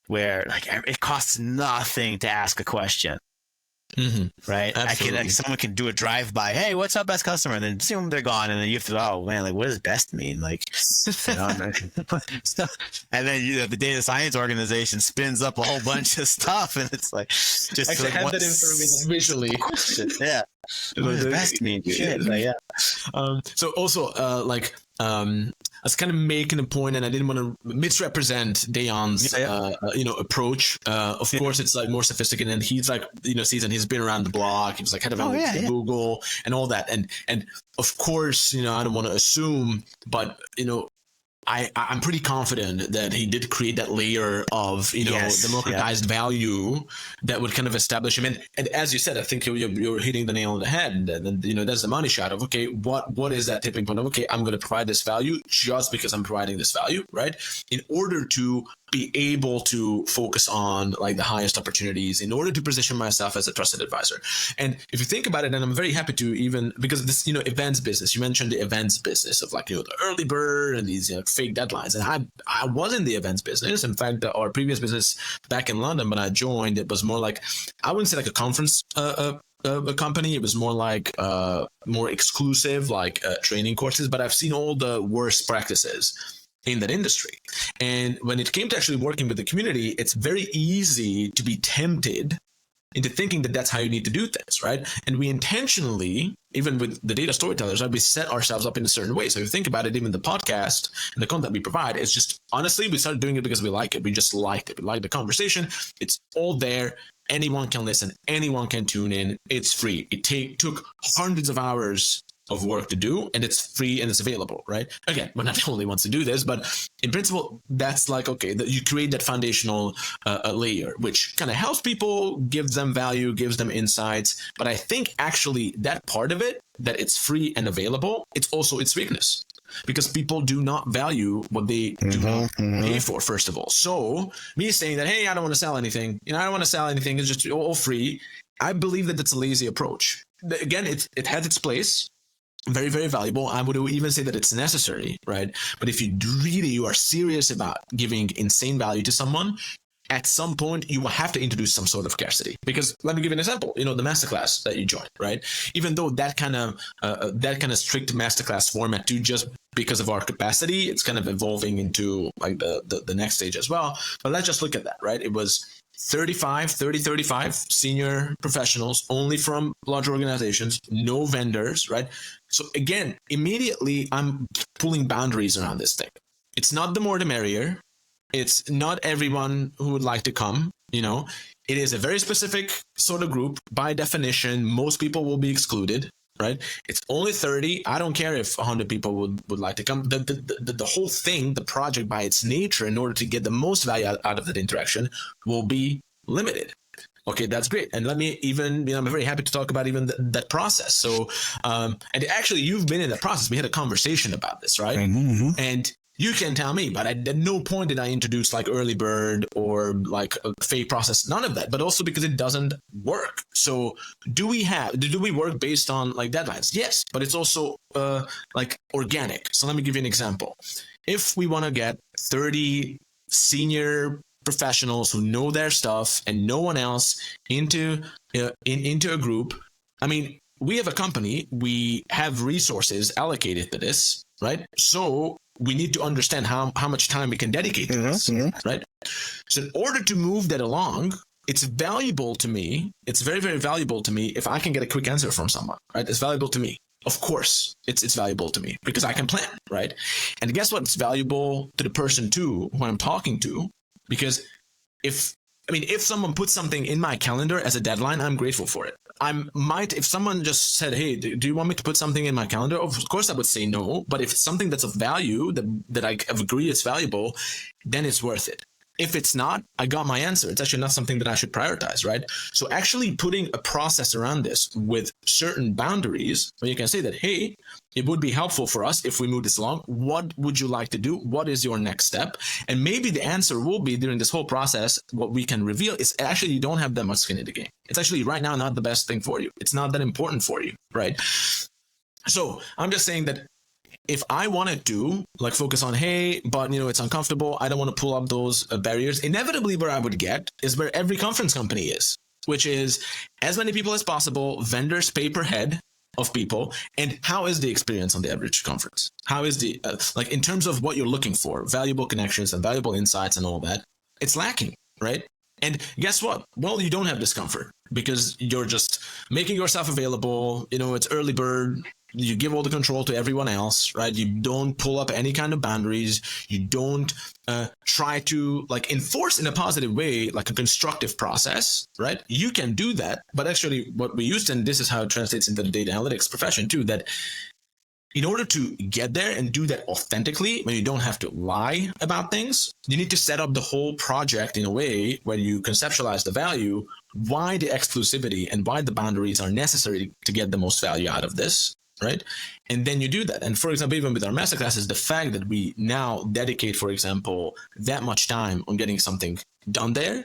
where like it costs nothing to ask a question. Mm-hmm. Right. Absolutely. Someone can do a drive by. Hey, what's up, best customer? And then assume they're gone. And then you have to, oh man, like what does best mean? Like, and then the data science organization spins up a whole bunch of stuff. And it's like, just actually have that information visually. Yeah. What does best mean? Shit. Like, yeah. So also like I was kind of making a point, and I didn't want to misrepresent Dayan's, approach. Of course, it's like more sophisticated, and he's like, seasoned. He's been around the block. He was like head of analytics at Google and all that. And of course, I don't want to assume, but I'm pretty confident that he did create that layer of, democratized value that would kind of establish him. And as you said, I think you're hitting the nail on the head. And then, that's the money shot of, okay, what is that tipping point of, okay, I'm going to provide this value just because I'm providing this value, right? In order to be able to focus on like the highest opportunities, in order to position myself as a trusted advisor. And if you think about it, and I'm very happy to even, because this, events business, you mentioned the events business of like, the early bird and these fake deadlines. And I was in the events business. In fact, our previous business back in London, when I joined, it was more like, I wouldn't say like a conference, a company. It was more like more exclusive, like training courses, but I've seen all the worst practices in that industry. And when it came to actually working with the community, it's very easy to be tempted into thinking that that's how you need to do things, right? And we intentionally, even with the data storytellers, right, we set ourselves up in a certain way. So if you think about it, even the podcast and the content we provide, it's just, honestly, we started doing it because we like it. We just liked it. We liked the conversation. It's all there. Anyone can listen. Anyone can tune in. It's free. It took hundreds of hours of work to do, and it's free and it's available, right? Again, we're not the only ones to do this, but in principle, that's like, okay, you create that foundational layer, which kind of helps people, gives them value, gives them insights. But I think actually that part of it, that it's free and available, it's also its weakness, because people do not value what they do not pay for, first of all. So me saying that, hey, I don't want to sell anything, I don't want to sell anything, it's just all free, I believe that that's a lazy approach. Again, it has its place. Very, very valuable. I would even say that it's necessary, right? But if you are serious about giving insane value to someone, at some point you will have to introduce some sort of scarcity. Because let me give you an example. The masterclass that you joined, right? Even though that kind of strict masterclass format, too, just because of our capacity, it's kind of evolving into like the next stage as well. But let's just look at that, right? It was 35 senior professionals, only from large organizations, no vendors, right? So again, immediately I'm pulling boundaries around this thing. It's not the more the merrier. It's not everyone who would like to come, It is a very specific sort of group. By definition, most people will be excluded, right? It's only 30. I don't care if 100 people would like to come. The whole thing, the project by its nature, in order to get the most value out of that interaction, will be limited. Okay, that's great. And let me even, I'm very happy to talk about even that process. So, and actually, you've been in that process. We had a conversation about this, right? Mm-hmm. And you can tell me, but at no point did I introduce like early bird or like a fake process, none of that, but also because it doesn't work. So do we work based on like deadlines? Yes, but it's also like organic. So let me give you an example. If we want to get 30 senior professionals who know their stuff and no one else into a group, I mean, we have a company, we have resources allocated to this, right? So we need to understand how much time we can dedicate to this, right? So in order to move that along, it's valuable to me. It's very, very valuable to me if I can get a quick answer from someone, right? It's valuable to me. Of course, it's valuable to me because I can plan, right? And guess what? It's valuable to the person too who I'm talking to, because if someone puts something in my calendar as a deadline, I'm grateful for it. If someone just said, hey, do you want me to put something in my calendar? Of course I would say no. But if it's something that's of value, that I agree is valuable, then it's worth it. If it's not, I got my answer. It's actually not something that I should prioritize, right? So actually putting a process around this with certain boundaries, where you can say that, hey, it would be helpful for us if we move this along. What would you like to do? What is your next step? And maybe the answer will be during this whole process, what we can reveal is actually you don't have that much skin in the game. It's actually right now not the best thing for you. It's not that important for you, right? So I'm just saying that if I wanted to like focus on, hey, but it's uncomfortable, I don't want to pull up those barriers, inevitably where I would get is where every conference company is, which is as many people as possible, vendors pay per head of people. And how is the experience on the average conference? How is the, like in terms of what you're looking for, valuable connections and valuable insights and all that, it's lacking, right? And guess what? Well, you don't have discomfort because you're just making yourself available. It's early bird. You give all the control to everyone else, right? You don't pull up any kind of boundaries. You don't try to like enforce in a positive way, like a constructive process, right? You can do that, but actually what we used, and this is how it translates into the data analytics profession too, that in order to get there and do that authentically, when you don't have to lie about things, you need to set up the whole project in a way where you conceptualize the value, why the exclusivity and why the boundaries are necessary to get the most value out of this, right? And then you do that. And for example, even with our masterclasses, the fact that we now dedicate, for example, that much time on getting something done there,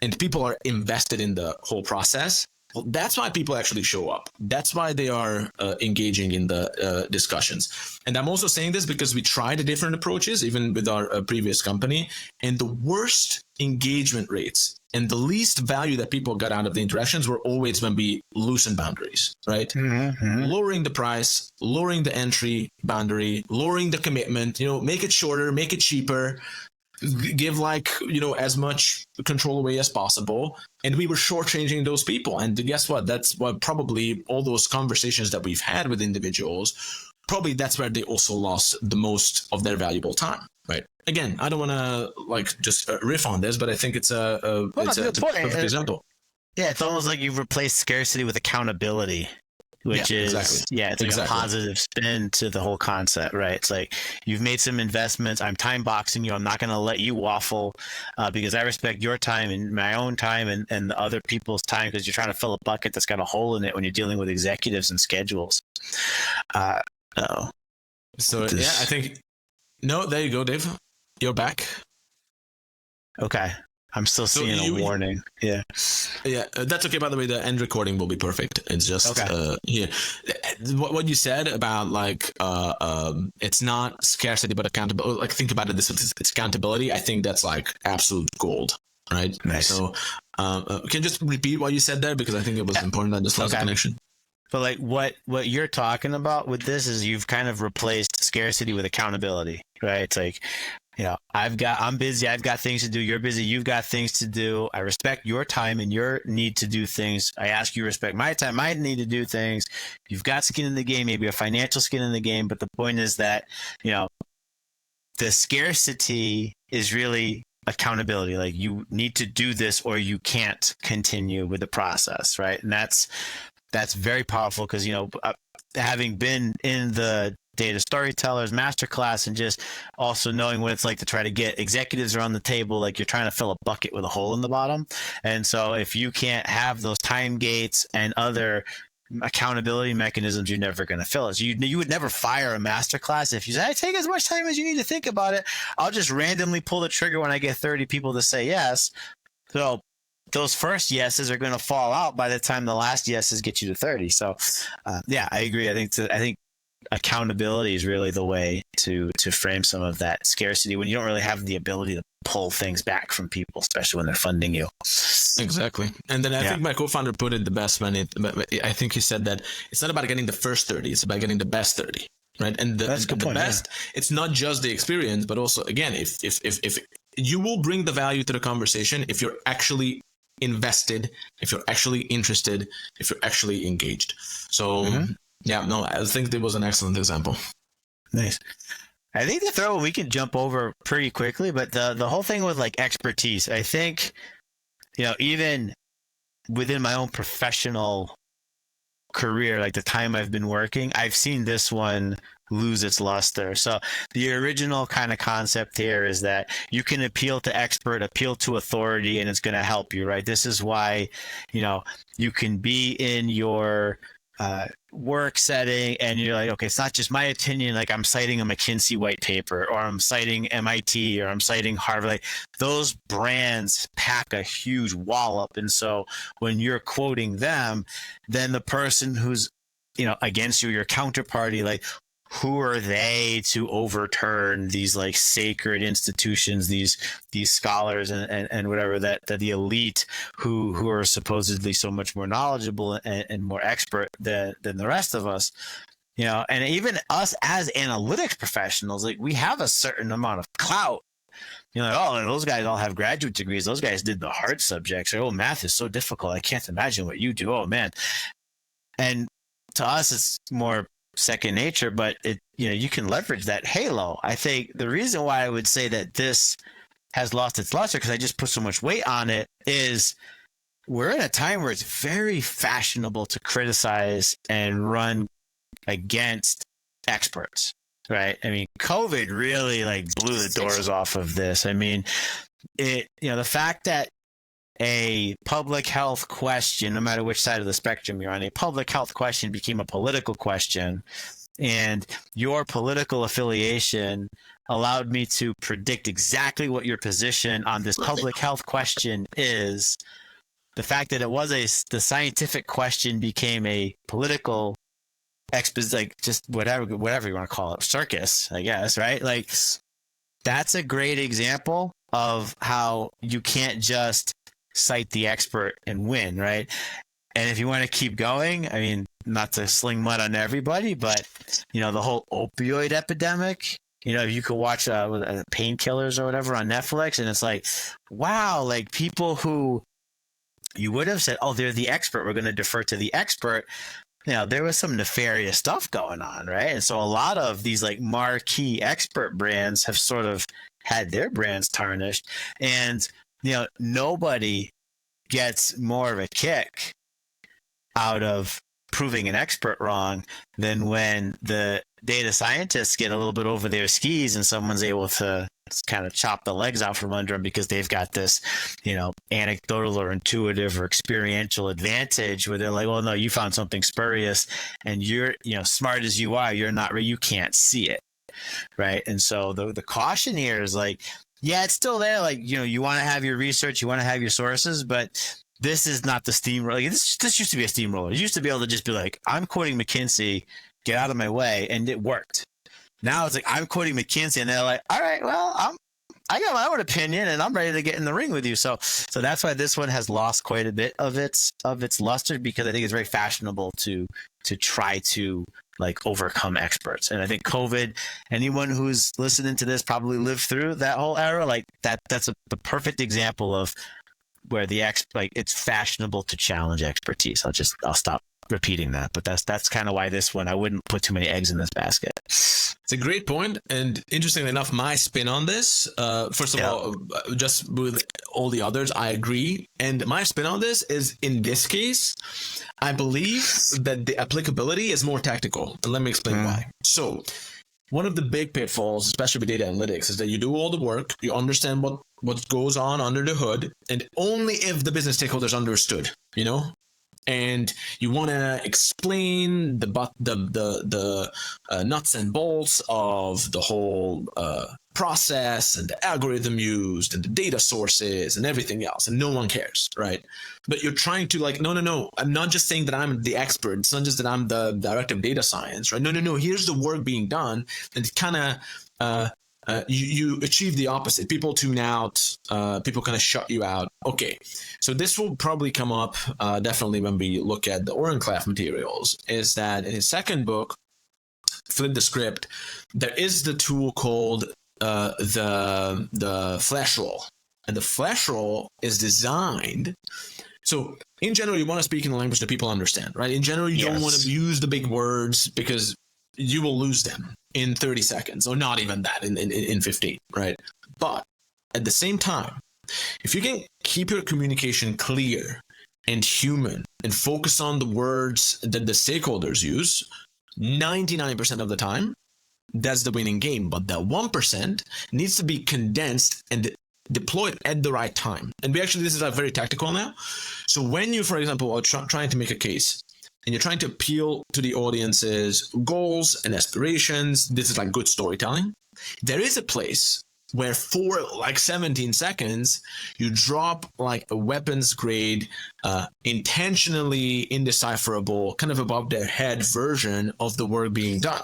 and people are invested in the whole process, well, that's why people actually show up. That's why they are engaging in the discussions. And I'm also saying this because we tried different approaches, even with our previous company, and the worst engagement rates and the least value that people got out of the interactions were always when we loosen boundaries, right? Mm-hmm. Lowering the price, lowering the entry boundary, lowering the commitment, make it shorter, make it cheaper, give as much control away as possible. And we were shortchanging those people. And guess what? That's what probably all those conversations that we've had with individuals, probably that's where they also lost the most of their valuable time, right? Again, I don't want to just riff on this, but I think it's a perfect example. Yeah, it's almost like you've replaced scarcity with accountability. Which is, exactly. It's like a positive spin to the whole concept, right? It's like, you've made some investments. I'm time boxing you. I'm not going to let you waffle because I respect your time and my own time and the other people's time, because you're trying to fill a bucket that's got a hole in it when you're dealing with executives and schedules. I think, no, there you go, Dave. You're back. Okay. I'm still seeing a warning. Yeah. Yeah, that's okay. By the way, the end recording will be perfect. It's just here. What you said about it's not scarcity but accountability. Like, think about it. It's accountability. I think that's like absolute gold, right? Nice. So, can you just repeat what you said there, because I think it was important. I just lost the connection. But like what you're talking about with this is you've kind of replaced scarcity with accountability, right? It's like, I'm busy. I've got things to do. You're busy. You've got things to do. I respect your time and your need to do things. I ask you to respect my time, my need to do things. You've got skin in the game, maybe a financial skin in the game. But the point is that, the scarcity is really accountability. Like, you need to do this or you can't continue with the process, right? And that's very powerful because, having been in the data storytellers masterclass and just also knowing what it's like to try to get executives around the table, like you're trying to fill a bucket with a hole in the bottom. And so if you can't have those time gates and other accountability mechanisms, you're never going to fill it. So you would never fire a masterclass if you say, I take as much time as you need to think about it. I'll just randomly pull the trigger when I get 30 people to say yes. So those first yeses are going to fall out by the time the last yeses get you to 30. So I agree. I think accountability is really the way to frame some of that scarcity when you don't really have the ability to pull things back from people, especially when they're funding you. Exactly. And then I think my co-founder put it the best I think he said that it's not about getting the first 30, it's about getting the best 30. Right. And the best, it's not just the experience, but also, again, if you will bring the value to the conversation if you're actually invested, if you're actually interested, if you're actually engaged. So I think it was an excellent example. Nice. I think the throw we can jump over pretty quickly, but the whole thing with like expertise, I think, even within my own professional career, like the time I've been working, I've seen this one lose its luster. So the original kind of concept here is that you can appeal to expert, appeal to authority, and it's going to help you, right? This is why, you can be in your work setting and you're like, okay, it's not just my opinion, like I'm citing a McKinsey white paper or I'm citing MIT or I'm citing Harvard. Like, those brands pack a huge wallop, and so when you're quoting them, then the person who's against you, your counterparty, like, who are they to overturn these like sacred institutions, these scholars and whatever that the elite who are supposedly so much more knowledgeable and more expert than the rest of us, and even us as analytics professionals, like, we have a certain amount of clout. Those guys all have graduate degrees. Those guys did the hard subjects. Or, math is so difficult. I can't imagine what you do. Oh man. And to us, it's more second nature, but you can leverage that halo. I think the reason why I would say that this has lost its luster, because I just put so much weight on it, is we're in a time where it's very fashionable to criticize and run against experts, right? I mean, COVID really blew the doors off of this. I mean, the fact that a public health question, no matter which side of the spectrum you're on, a public health question became a political question, and your political affiliation allowed me to predict exactly what your position on this public health question is. The fact that it was the scientific question became a political just whatever you want to call it, circus, I guess, right? That's a great example of how you can't just cite the expert and win, right? And if you want to keep going, I mean, not to sling mud on everybody, but the whole opioid epidemic, you could watch Painkillers or whatever on Netflix, and it's wow, people who you would have said, oh, they're the expert, we're going to defer to the expert. There was some nefarious stuff going on, right? And so a lot of these marquee expert brands have sort of had their brands tarnished, and nobody gets more of a kick out of proving an expert wrong than when the data scientists get a little bit over their skis and someone's able to kind of chop the legs out from under them because they've got this, anecdotal or intuitive or experiential advantage where they're like, well, no, you found something spurious and you're, smart as you are, you can't see it. Right. And so the caution here is yeah, it's still there. You want to have your research, you want to have your sources, but this is not the steamroller. This used to be a steamroller. You used to be able to just be I'm quoting McKinsey, get out of my way. And it worked. Now it's I'm quoting McKinsey and they're all right, well, I got my own opinion and I'm ready to get in the ring with you. So that's why this one has lost quite a bit of its luster, because I think it's very fashionable to try to overcome experts. And I think COVID, anyone who's listening to this probably lived through that whole era. That's the perfect example of where it's fashionable to challenge expertise. I'll stop repeating that, but that's kind of why this one, I wouldn't put too many eggs in this basket. It's a great point, and interestingly enough, my spin on this, first of all, just with all the others, I agree, and my spin on this is, in this case, I believe that the applicability is more tactical, and let me explain why. So one of the big pitfalls, especially with data analytics, is that you do all the work, you understand what goes on under the hood, and only if the business stakeholders understood, and you want to explain the nuts and bolts of the whole process and the algorithm used and the data sources and everything else, and no one cares, right? But you're trying to no, I'm not just saying that I'm the expert. It's not just that I'm the director of data science, right? No, here's the work being done, and kind of you achieve the opposite. People tune out, people kind of shut you out. Okay, so this will probably come up definitely when we look at the Ohrenclaff materials, is that in his second book, Flip the Script, there is the tool called the flash roll. And the flash roll is designed, so in general, you want to speak in a language that people understand, right? In general, you don't want to use the big words because you will lose them in 30 seconds, or not even that, in 15, right? But at the same time, if you can keep your communication clear and human and focus on the words that the stakeholders use, 99% of the time, that's the winning game. But that 1% needs to be condensed and deployed at the right time. And this is very tactical now. So when you, for example, are trying to make a case, and you're trying to appeal to the audience's goals and aspirations, this is good storytelling. There is a place where for 17 seconds, you drop a weapons grade, intentionally indecipherable, kind of above their head version of the work being done,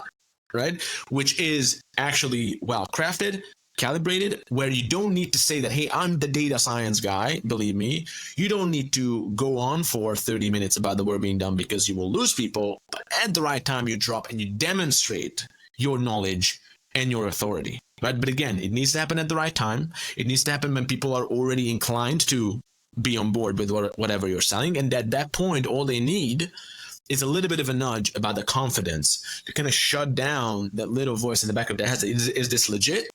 right? Which is actually well crafted, calibrated, where you don't need to say that, hey, I'm the data science guy. Believe me, you don't need to go on for 30 minutes about the work being done because you will lose people. But at the right time, you drop and you demonstrate your knowledge and your authority, right? But again, it needs to happen at the right time. It needs to happen when people are already inclined to be on board with whatever you're selling. And at that point, all they need it's a little bit of a nudge about the confidence to kind of shut down that little voice in the back of their head. Is this legit?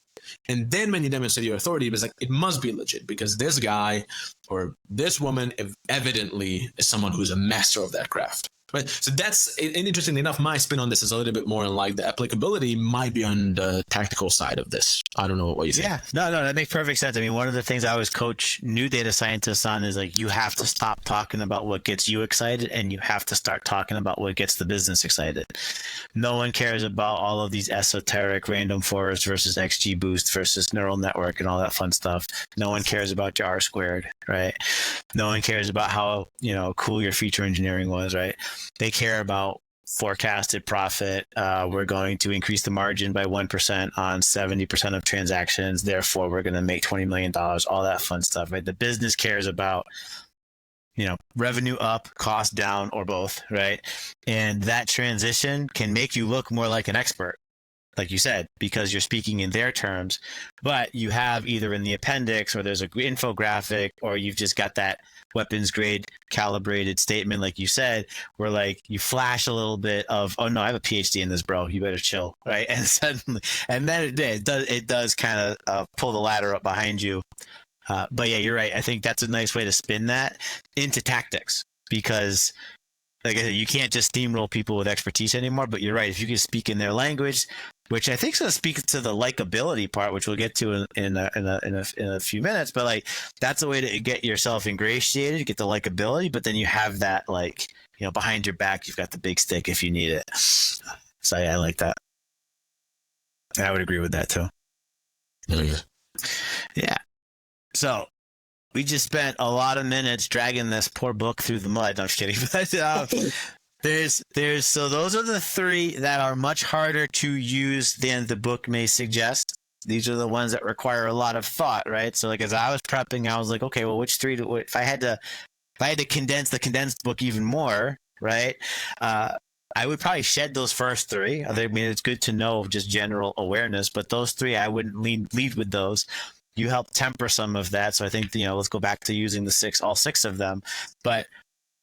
And then when you demonstrate your authority, it's like, it must be legit because this guy or this woman evidently is someone who's a master of that craft. Right. So that's, and interestingly enough, my spin on this is a little bit more like the applicability might be on the tactical side of this. I don't know what you think. Yeah, no, that makes perfect sense. I mean, one of the things I always coach new data scientists on is like, you have to stop talking about what gets you excited and you have to start talking about what gets the business excited. No one cares about all of these esoteric random forest versus XGBoost versus neural network and all that fun stuff. No one cares about your R squared, right? No one cares about how, cool your feature engineering was, right? They care about forecasted profit. We're going to increase the margin by 1% on 70% of transactions. Therefore, we're going to make $20 million, all that fun stuff, right? The business cares about, revenue up, cost down, or both, right? And that transition can make you look more like an expert, like you said, because you're speaking in their terms, but you have either in the appendix or there's an infographic or you've just got that weapons grade calibrated statement, like you said, where like you flash a little bit of, oh no, I have a PhD in this, bro. You better chill, right? And suddenly, and then it does kind of pull the ladder up behind you. But yeah, you're right. I think that's a nice way to spin that into tactics because, like I said, you can't just steamroll people with expertise anymore. But you're right. If you can speak in their language, which I think is going to speak to the likability part, which we'll get to in a few minutes. But like, that's a way to get yourself ingratiated, get the likability. But then you have that, like, behind your back, you've got the big stick if you need it. So yeah, I like that. I would agree with that too. Yeah. So we just spent a lot of minutes dragging this poor book through the mud. No, I'm just kidding. But so those are the three that are much harder to use than the book may suggest. These are the ones that require a lot of thought, right? So like as I was prepping, I was like, okay, well, which three? If I had to condense the condensed book even more, right? I would probably shed those first three. I mean, it's good to know just general awareness, but those three, I wouldn't lead with those. You help temper some of that. So I think, let's go back to using all six of them. But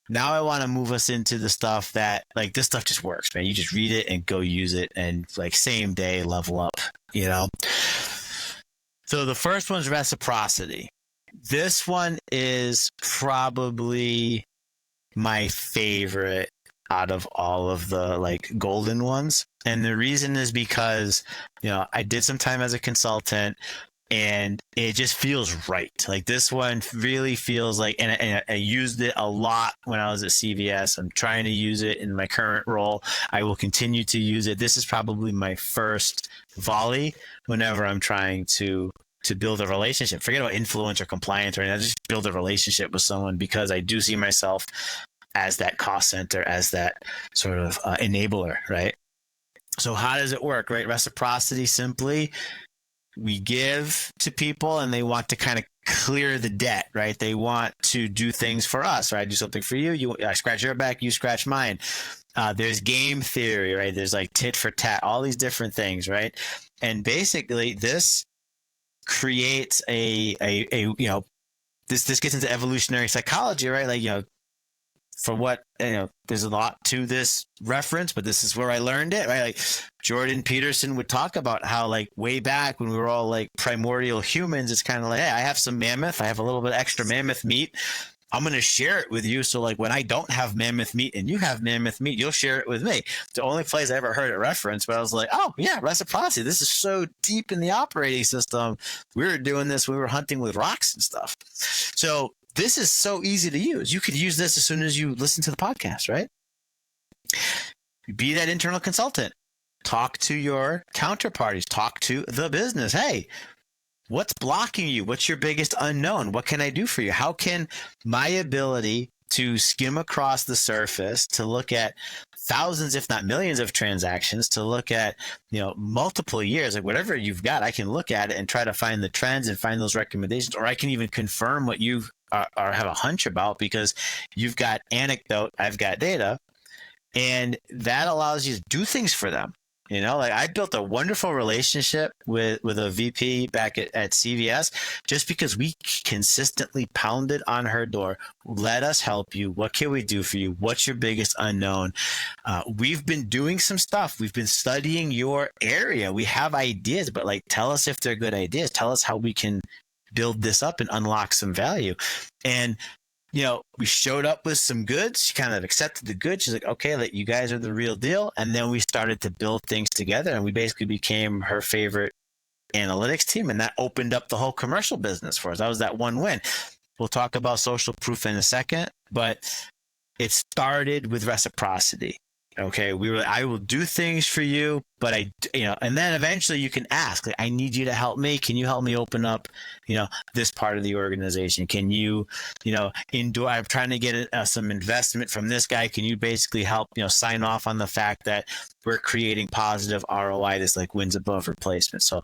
now I want to move us into the stuff that, like, this stuff just works, man. You just read it and go use it and, like, same day level up, So the first one's reciprocity. This one is probably my favorite out of all of the, like, golden ones. And the reason is because, I did some time as a consultant. And it just feels right. Like this one really feels like, and I used it a lot when I was at CVS. I'm trying to use it in my current role. I will continue to use it. This is probably my first volley whenever I'm trying to build a relationship. Forget about influence or compliance or anything. I just build a relationship with someone because I do see myself as that cost center, as that sort of enabler, right? So how does it work, right? Reciprocity, simply, we give to people and they want to kind of clear the debt, right? They want to do things for us, right? I do something for you. I scratch your back, you scratch mine. There's game theory, right? There's like tit for tat, all these different things, right? And basically this creates this gets into evolutionary psychology, right? Like, for what, there's a lot to this reference, but this is where I learned it, right? Like Jordan Peterson would talk about how, like, way back when we were all like primordial humans, it's kind of like, hey, I have some mammoth, I have a little bit extra mammoth meat. I'm going to share it with you. So like when I don't have mammoth meat and you have mammoth meat, you'll share it with me. It's the only place I ever heard it referenced, but I was like, oh yeah, reciprocity. This is so deep in the operating system. We were doing this. We were hunting with rocks and stuff. So this is so easy to use. You could use this as soon as you listen to the podcast, right? Be that internal consultant. Talk to your counterparties. Talk to the business. Hey, what's blocking you? What's your biggest unknown? What can I do for you? How can my ability to skim across the surface, to look at thousands, if not millions of transactions, to look at, multiple years, like whatever you've got, I can look at it and try to find the trends and find those recommendations, or I can even confirm what you or have a hunch about because you've got anecdote, I've got data, and that allows you to do things for them. You know, like I built a wonderful relationship with a VP back at CVS just because we consistently pounded on her door. Let us help you. What can we do for you? What's your biggest unknown? We've been doing some stuff. We've been studying your area. We have ideas, but like, tell us if they're good ideas. Tell us how we can build this up and unlock some value. And you know, we showed up with some goods. She kind of accepted the goods. She's like, okay, like, you guys are the real deal. And then we started to build things together, and we basically became her favorite analytics team. And that opened up the whole commercial business for us. That was that one win. We'll talk about social proof in a second, but it started with reciprocity. Okay, I will do things for you, but and then eventually you can ask, like, I need you to help me. Can you help me open up, this part of the organization? Can you, I'm trying to get some investment from this guy. Can you basically help, sign off on the fact that we're creating positive ROI that's like wins above replacement? So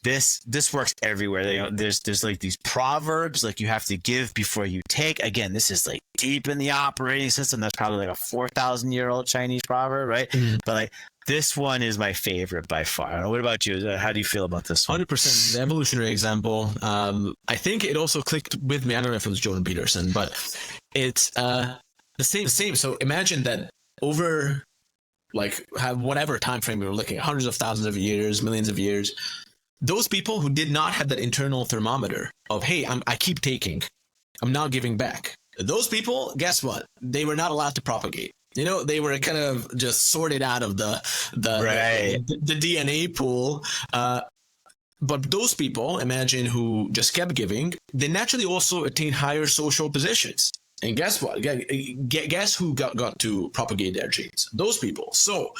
this works everywhere. There's like these proverbs, like you have to give before you take. Again, this is like deep in the operating system. That's probably like a 4,000-year-old Chinese proverb, right? Mm-hmm. But like this one is my favorite by far. What about you? How do you feel about this one? 100%. The evolutionary example. I think it also clicked with me. I don't know if it was Jordan Peterson, but it's the same. So imagine that over like whatever time frame we were looking at, hundreds of thousands of years, millions of years. Those people who did not have that internal thermometer of, hey, I keep taking, I'm not giving back. Those people, guess what? They were not allowed to propagate. They were kind of just sorted out of the DNA pool. But those people, imagine, who just kept giving, they naturally also attained higher social positions. And guess what? Guess who got to propagate their genes? Those people. So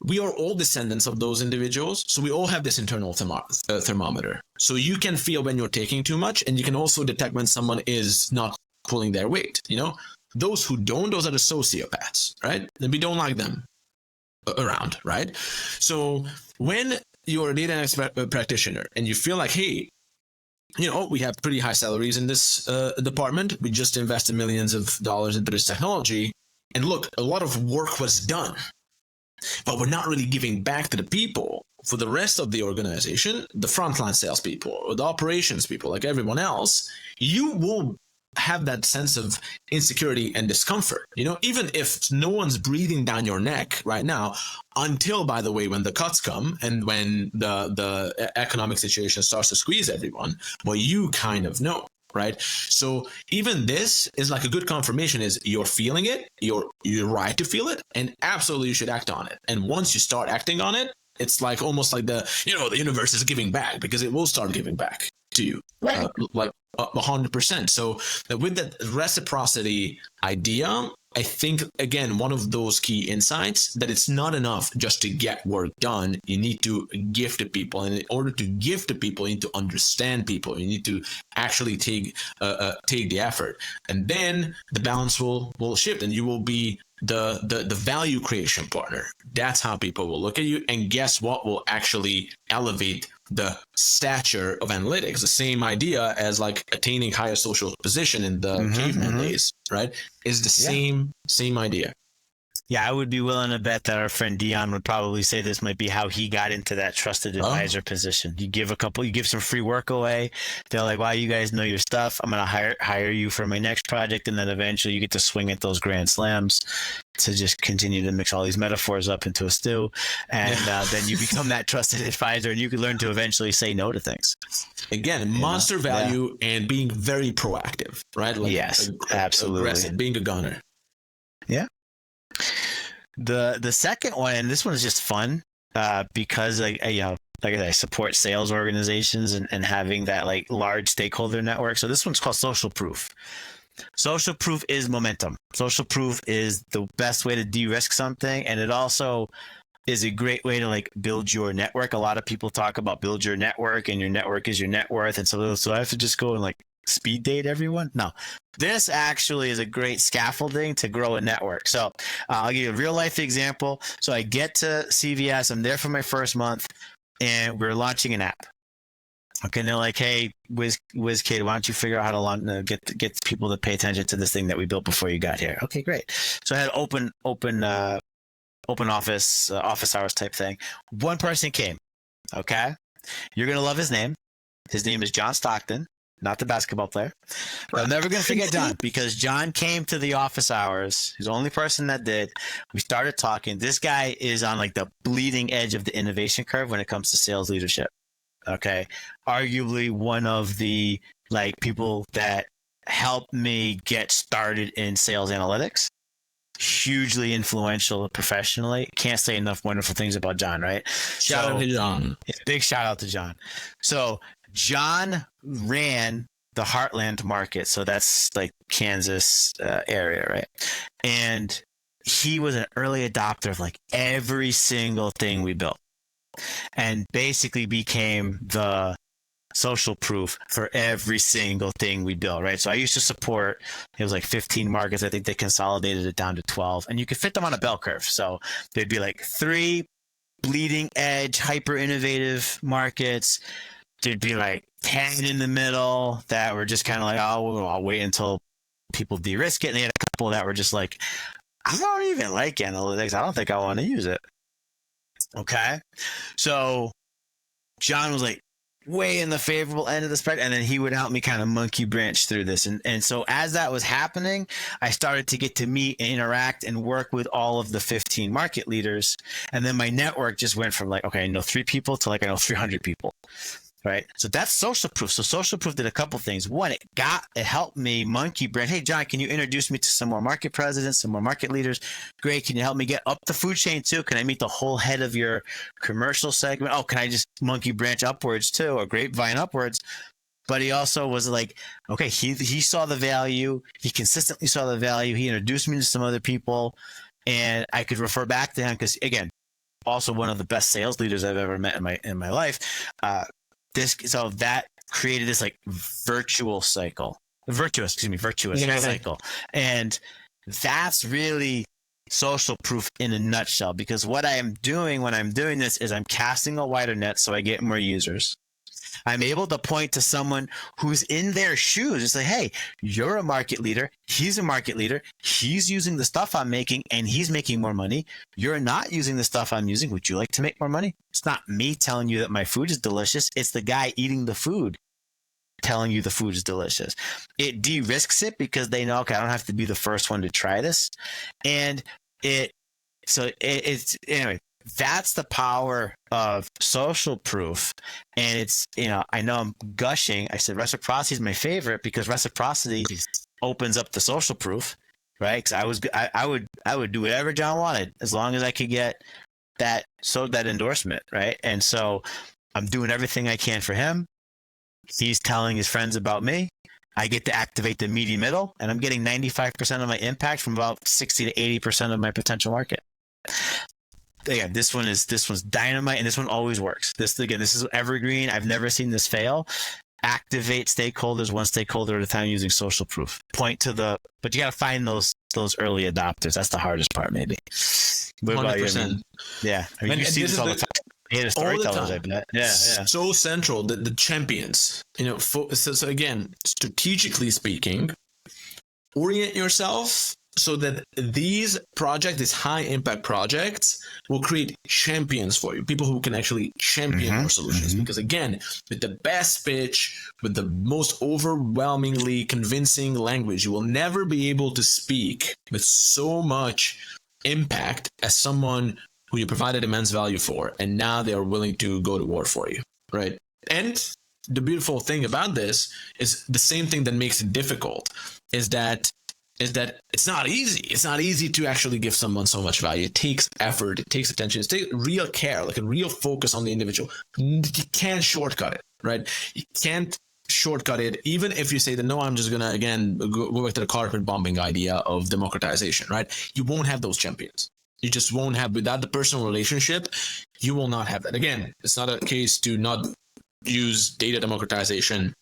we are all descendants of those individuals. So we all have this internal thermometer. So you can feel when you're taking too much, and you can also detect when someone is not pulling their weight. Those who don't, those are the sociopaths, right? And we don't like them around, right? So when you're a data analytics practitioner and you feel like, hey, we have pretty high salaries in this department. We just invested millions of dollars into this technology. And look, a lot of work was done, but we're not really giving back to the people for the rest of the organization, the frontline salespeople or the operations people, like everyone else. You will have that sense of insecurity and discomfort, even if no one's breathing down your neck right now, until, by the way, when the cuts come and when the economic situation starts to squeeze everyone, well, you kind of know. Right. So even this is like a good confirmation is you're feeling it. You're right to feel it. And absolutely you should act on it. And once you start acting on it, it's like almost like the universe is giving back, because it will start giving back to you. Right. Like 100%. So with that reciprocity idea, I think, again, one of those key insights that it's not enough just to get work done. You need to give to people. And in order to give to people, you need to understand people. You need to actually take the effort. And then the balance will shift, and you will be the value creation partner. That's how people will look at you. And guess what will actually elevate the stature of analytics? The same idea as like attaining higher social position in the caveman days, right? Is the same idea. Yeah, I would be willing to bet that our friend Dion would probably say this might be how he got into that trusted advisor position. You give some free work away. They're like, wow, you guys know your stuff. I'm going to hire you for my next project. And then eventually you get to swing at those grand slams to just continue to mix all these metaphors up into a stew. And then you become that trusted advisor, and you can learn to eventually say no to things. Again, monster value and being very proactive, right? Like absolutely. Aggressive, being a gunner. Yeah. The second one, and this one is just fun because I support sales organizations and having that like large stakeholder network. So this one's called social proof. Social proof is momentum. Social proof is the best way to de-risk something, and it also is a great way to like build your network. A lot of people talk about build your network, and your network is your net worth. And so I have to just go and like speed date everyone? No, this actually is a great scaffolding to grow a network. So I'll give you a real life example. So I get to CVS, I'm there for my first month, and we're launching an app. Okay, and they're like, hey, WizKid, why don't you figure out how to get people to pay attention to this thing that we built before you got here? Okay, great. So I had open open office, office hours type thing. One person came. Okay. You're going to love his name. His name is John Stockton, not the basketball player. But I'm never going to forget John because John came to the office hours. He's the only person that did. We started talking. This guy is on like the bleeding edge of the innovation curve when it comes to sales leadership. Okay. Arguably one of the like people that helped me get started in sales analytics. Hugely influential professionally. Can't say enough wonderful things about John, right? Shout out to John. Big shout out to John. So John ran the Heartland market. So that's like Kansas area, right? And he was an early adopter of like every single thing we built and basically became the social proof for every single thing we built, right? So I used to support, it was like 15 markets. I think they consolidated it down to 12 and you could fit them on a bell curve. So there'd be like 3 bleeding edge, hyper innovative markets. There'd be like 10 in the middle that were just kind of like, oh, well, I'll wait until people de-risk it. And they had a couple that were just like, I don't even like analytics. I don't think I want to use it. Okay. So John was like, way in the favorable end of the spectrum, and then he would help me kind of monkey branch through this. And so as that was happening, I started to get to meet and interact and work with all of the 15 market leaders. And then my network just went from like, okay, I know 3 people to like I know 300 people. Right. So that's social proof. So social proof did a couple things. One, it helped me monkey branch. Hey, John, can you introduce me to some more market presidents, some more market leaders? Great. Can you help me get up the food chain too? Can I meet the whole head of your commercial segment? Oh, can I just monkey branch upwards too, or grapevine upwards? But he also was like, okay, he saw the value. He consistently saw the value. He introduced me to some other people and I could refer back to him because again, also one of the best sales leaders I've ever met in my life. So that created this like virtuous cycle. And that's really social proof in a nutshell, because what I am doing when I'm doing this is I'm casting a wider net so I get more users. I'm able to point to someone who's in their shoes. It's like, hey, you're a market leader. He's a market leader. He's using the stuff I'm making and he's making more money. You're not using the stuff I'm using. Would you like to make more money? It's not me telling you that my food is delicious. It's the guy eating the food telling you the food is delicious. It de-risks it because they know, okay, I don't have to be the first one to try this. And it's anyway. That's the power of social proof. And it's, I know I'm gushing. I said reciprocity is my favorite because reciprocity opens up the social proof, right? Because I would do whatever John wanted as long as I could get that endorsement, right? And so I'm doing everything I can for him. He's telling his friends about me. I get to activate the meaty middle, and I'm getting 95% of my impact from about 60 to 80% of my potential market. Again, this one's dynamite, and this one always works. This is evergreen. I've never seen this fail. Activate stakeholders, one stakeholder at a time using social proof. But you got to find those early adopters. That's the hardest part, maybe. What about 100%. You? Yeah, I mean, you see this all the time. Yeah, storytellers, I bet. Yeah. So central, the champions. So again, strategically speaking, orient yourself so that these high impact projects will create champions for you, people who can actually champion your solutions. Because again, with the best pitch, with the most overwhelmingly convincing language, you will never be able to speak with so much impact as someone who you provided immense value for, and now they are willing to go to war for you, right? And the beautiful thing about this is the same thing that makes it difficult is that it's not easy. It's not easy to actually give someone so much value. It takes effort. It takes attention. It takes real care, like a real focus on the individual. You can't shortcut it, right? You can't shortcut it, even if you say that, no, I'm just going to, again, go back to the carpet bombing idea of democratization, right? You won't have those champions. You just won't have, without the personal relationship, you will not have that. Again, it's not a case to not use data democratization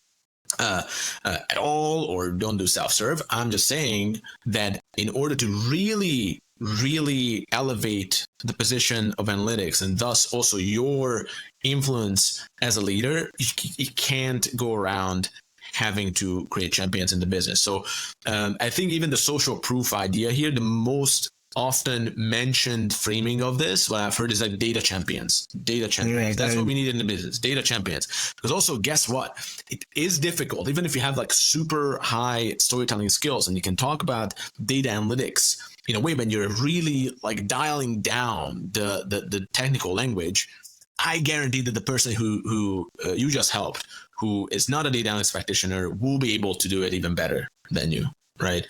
at all, or don't do self-serve. I'm just saying that in order to really, really elevate the position of analytics and thus also your influence as a leader, you can't go around having to create champions in the business. So I think even the social proof idea here, the most often mentioned framing of this, what I've heard is like data champions. That's what we need in the business, data champions. Because also, guess what? It is difficult, even if you have like super high storytelling skills and you can talk about data analytics in a way when you're really like dialing down the technical language. I guarantee that the person who you just helped, who is not a data analytics practitioner, will be able to do it even better than you. Right.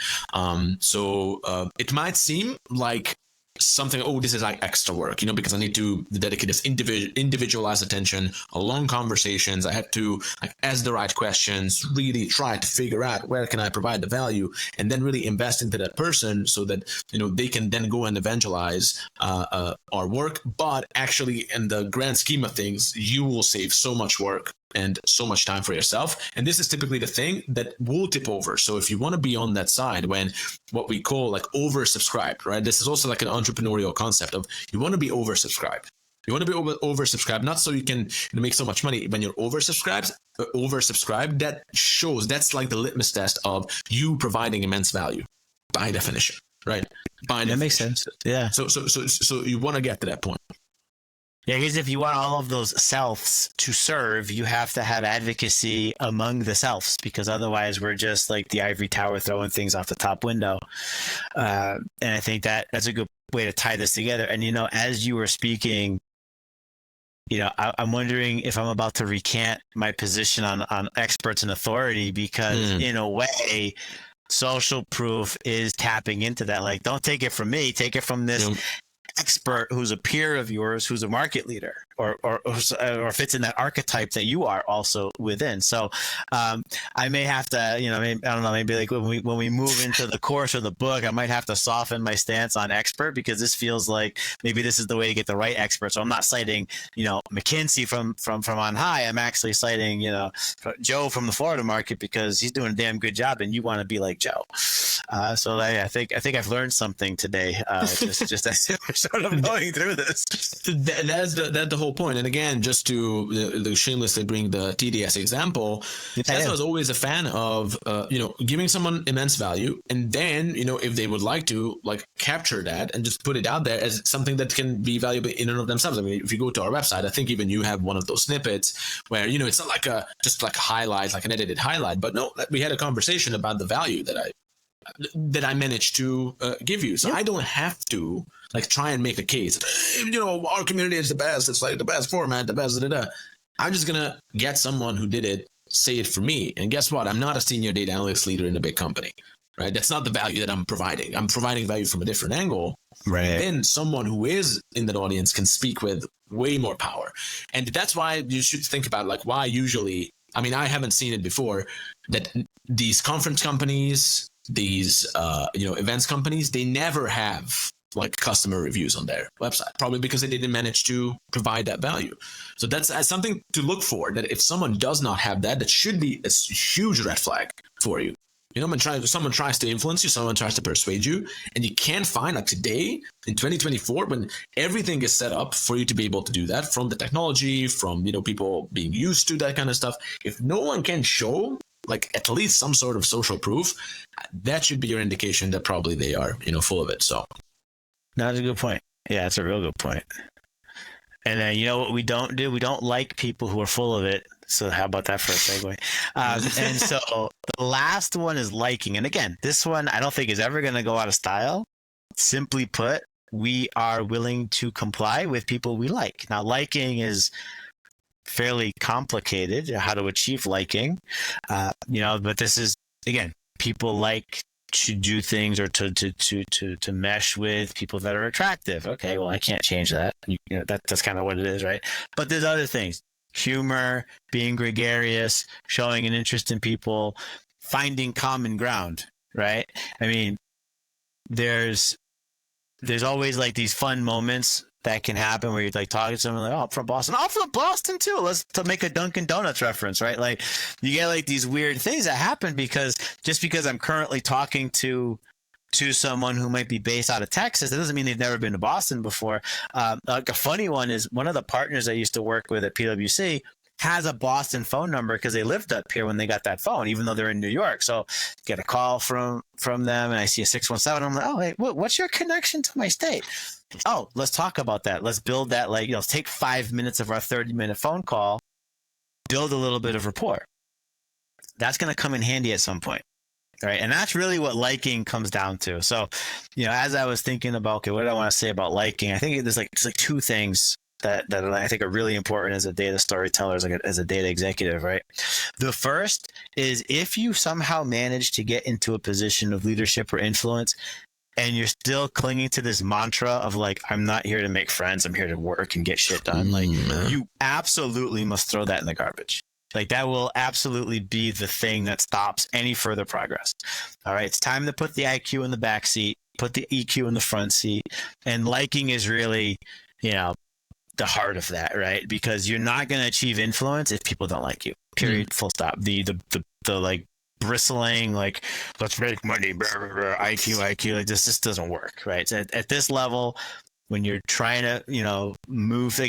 So it might seem like something, oh, this is like extra work, because I need to dedicate this individualized attention, long conversations. I have to like ask the right questions, really try to figure out where can I provide the value, and then really invest into that person so that, they can then go and evangelize our work. But actually, in the grand scheme of things, you will save so much work and so much time for yourself. And this is typically the thing that will tip over. So if you want to be on that side when what we call like oversubscribed, right? This is also like an entrepreneurial concept of you want to be oversubscribed. You want to be oversubscribed, not so you can make so much money. When you're oversubscribed, that shows, that's like the litmus test of you providing immense value by definition, right? That makes sense. Yeah. So you want to get to that point. Yeah, because if you want all of those selves to serve, you have to have advocacy among the selves, because otherwise we're just like the ivory tower throwing things off the top window. And I think that's a good way to tie this together. And, as you were speaking, I'm wondering if I'm about to recant my position on experts and authority, because in a way, social proof is tapping into that. Like, don't take it from me, take it from this expert who's a peer of yours, who's a market leader, or fits in that archetype that you are also within. So I may have to, I don't know, maybe like when we move into the course or the book, I might have to soften my stance on expert, because this feels like maybe this is the way to get the right expert. So I'm not citing, McKinsey from on high. I'm actually citing, Joe from the Florida market, because he's doing a damn good job, and you want to be like Joe. So I think I've learned something today. Just as we're sort of going through this. That's the whole point. And again, just to shamelessly bring the TDS example, Tesla was always a fan of giving someone immense value, and then if they would like to like capture that and just put it out there as something that can be valuable in and of themselves. I mean, if you go to our website, I think even you have one of those snippets where it's not like just like a highlight, like an edited highlight, but no, we had a conversation about the value that I managed to give you. So I don't have to like try and make a case. Our community is the best. It's like the best format, the best. I'm just going to get someone who did it, say it for me. And guess what? I'm not a senior data analytics leader in a big company, right? That's not the value that I'm providing. I'm providing value from a different angle. Right. Then someone who is in that audience can speak with way more power. And that's why you should think about like why usually, I mean, I haven't seen it before, that these conference companies, these events companies, they never have like customer reviews on their website, probably because they didn't manage to provide that value. So that's something to look for, that if someone does not have that should be a huge red flag for you. When someone tries to influence you, someone tries to persuade you, and you can't find like today in 2024, when everything is set up for you to be able to do that, from the technology, from people being used to that kind of stuff. If no one can show like at least some sort of social proof, that should be your indication that probably they are full of it. So that's a good point. Yeah, that's a real good point. And then what we don't do? We don't like people who are full of it. So how about that for a segue? And so the last one is liking. And again, this one I don't think is ever going to go out of style. Simply put, we are willing to comply with people we like. Now, liking is fairly complicated, how to achieve liking, but this is, again, people like to do things or to mesh with people that are attractive. Okay, well, I can't change that. That's kind of what it is, right? But there's other things: humor, being gregarious, showing an interest in people, finding common ground, right? I mean, there's always like these fun moments that can happen where you're like talking to someone like, oh, I'm from Boston. I'm from Boston too. Let's make a Dunkin' Donuts reference, right? Like you get like these weird things that happen because I'm currently talking to someone who might be based out of Texas, that doesn't mean they've never been to Boston before. Like a funny one is one of the partners I used to work with at PwC. has a Boston phone number because they lived up here when they got that phone, even though they're in New York. So get a call from them, and I see a 617. I'm like, oh, hey, what's your connection to my state? Oh, let's talk about that. Let's build that. Like, take 5 minutes of our 30-minute phone call, build a little bit of rapport. That's going to come in handy at some point. Right. And that's really what liking comes down to. So, as I was thinking about, okay, what do I want to say about liking? I think there's like two things that I think are really important as a data storyteller, as a data executive, right? The first is if you somehow manage to get into a position of leadership or influence and you're still clinging to this mantra of like, I'm not here to make friends, I'm here to work and get shit done. Like, you absolutely must throw that in the garbage. Like, that will absolutely be the thing that stops any further progress. All right. It's time to put the IQ in the back seat, put the EQ in the front seat. And liking is really, the heart of that, right? Because you're not going to achieve influence if people don't like you. Period. Full stop. The like bristling, like, let's make money, blah, blah, blah, IQ, like this just doesn't work, right? So at this level, when you're trying to, move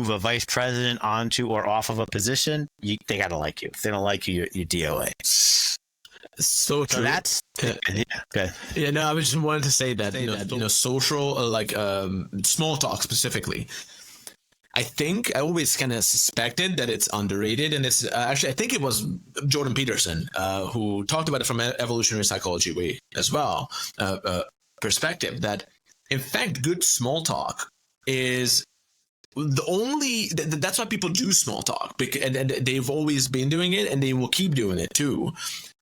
a vice president onto or off of a position, they got to like you. If they don't like you, you're DOA. So true. So that's good. Yeah, no, I just wanted to say that, social, small talk specifically. I think I always kind of suspected that it's underrated, and it's actually, I think it was Jordan Peterson who talked about it from an evolutionary psychology way as well, perspective, that in fact, good small talk is that's why people do small talk, and they've always been doing it, and they will keep doing it too.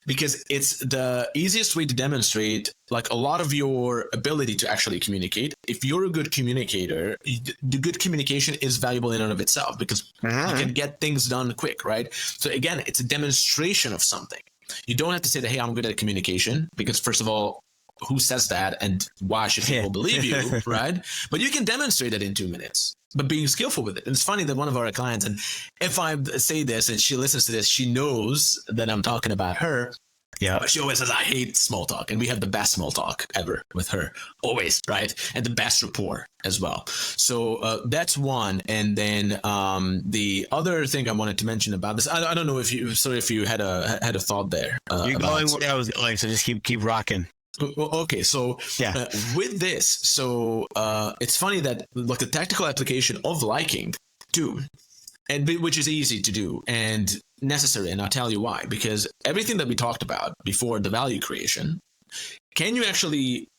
Because it's the easiest way to demonstrate like a lot of your ability to actually communicate. If you're a good communicator, the good communication is valuable in and of itself because you can get things done quick, right? So again, it's a demonstration of something. You don't have to say that, hey, I'm good at communication, because first of all, who says that and why should people believe you, right? But you can demonstrate it in 2 minutes, but being skillful with it. And it's funny that one of our clients, and if I say this and she listens to this, she knows that I'm talking about her. Yeah. But she always says, I hate small talk. And we have the best small talk ever with her, always, right? And the best rapport as well. So that's one. And then the other thing I wanted to mention about this, I don't know if you had a thought there. You're going where I was going, so just keep rocking. Okay, so with this, so it's funny that like the tactical application of liking too, and which is easy to do and necessary, and I'll tell you why. Because everything that we talked about before, the value creation, can you actually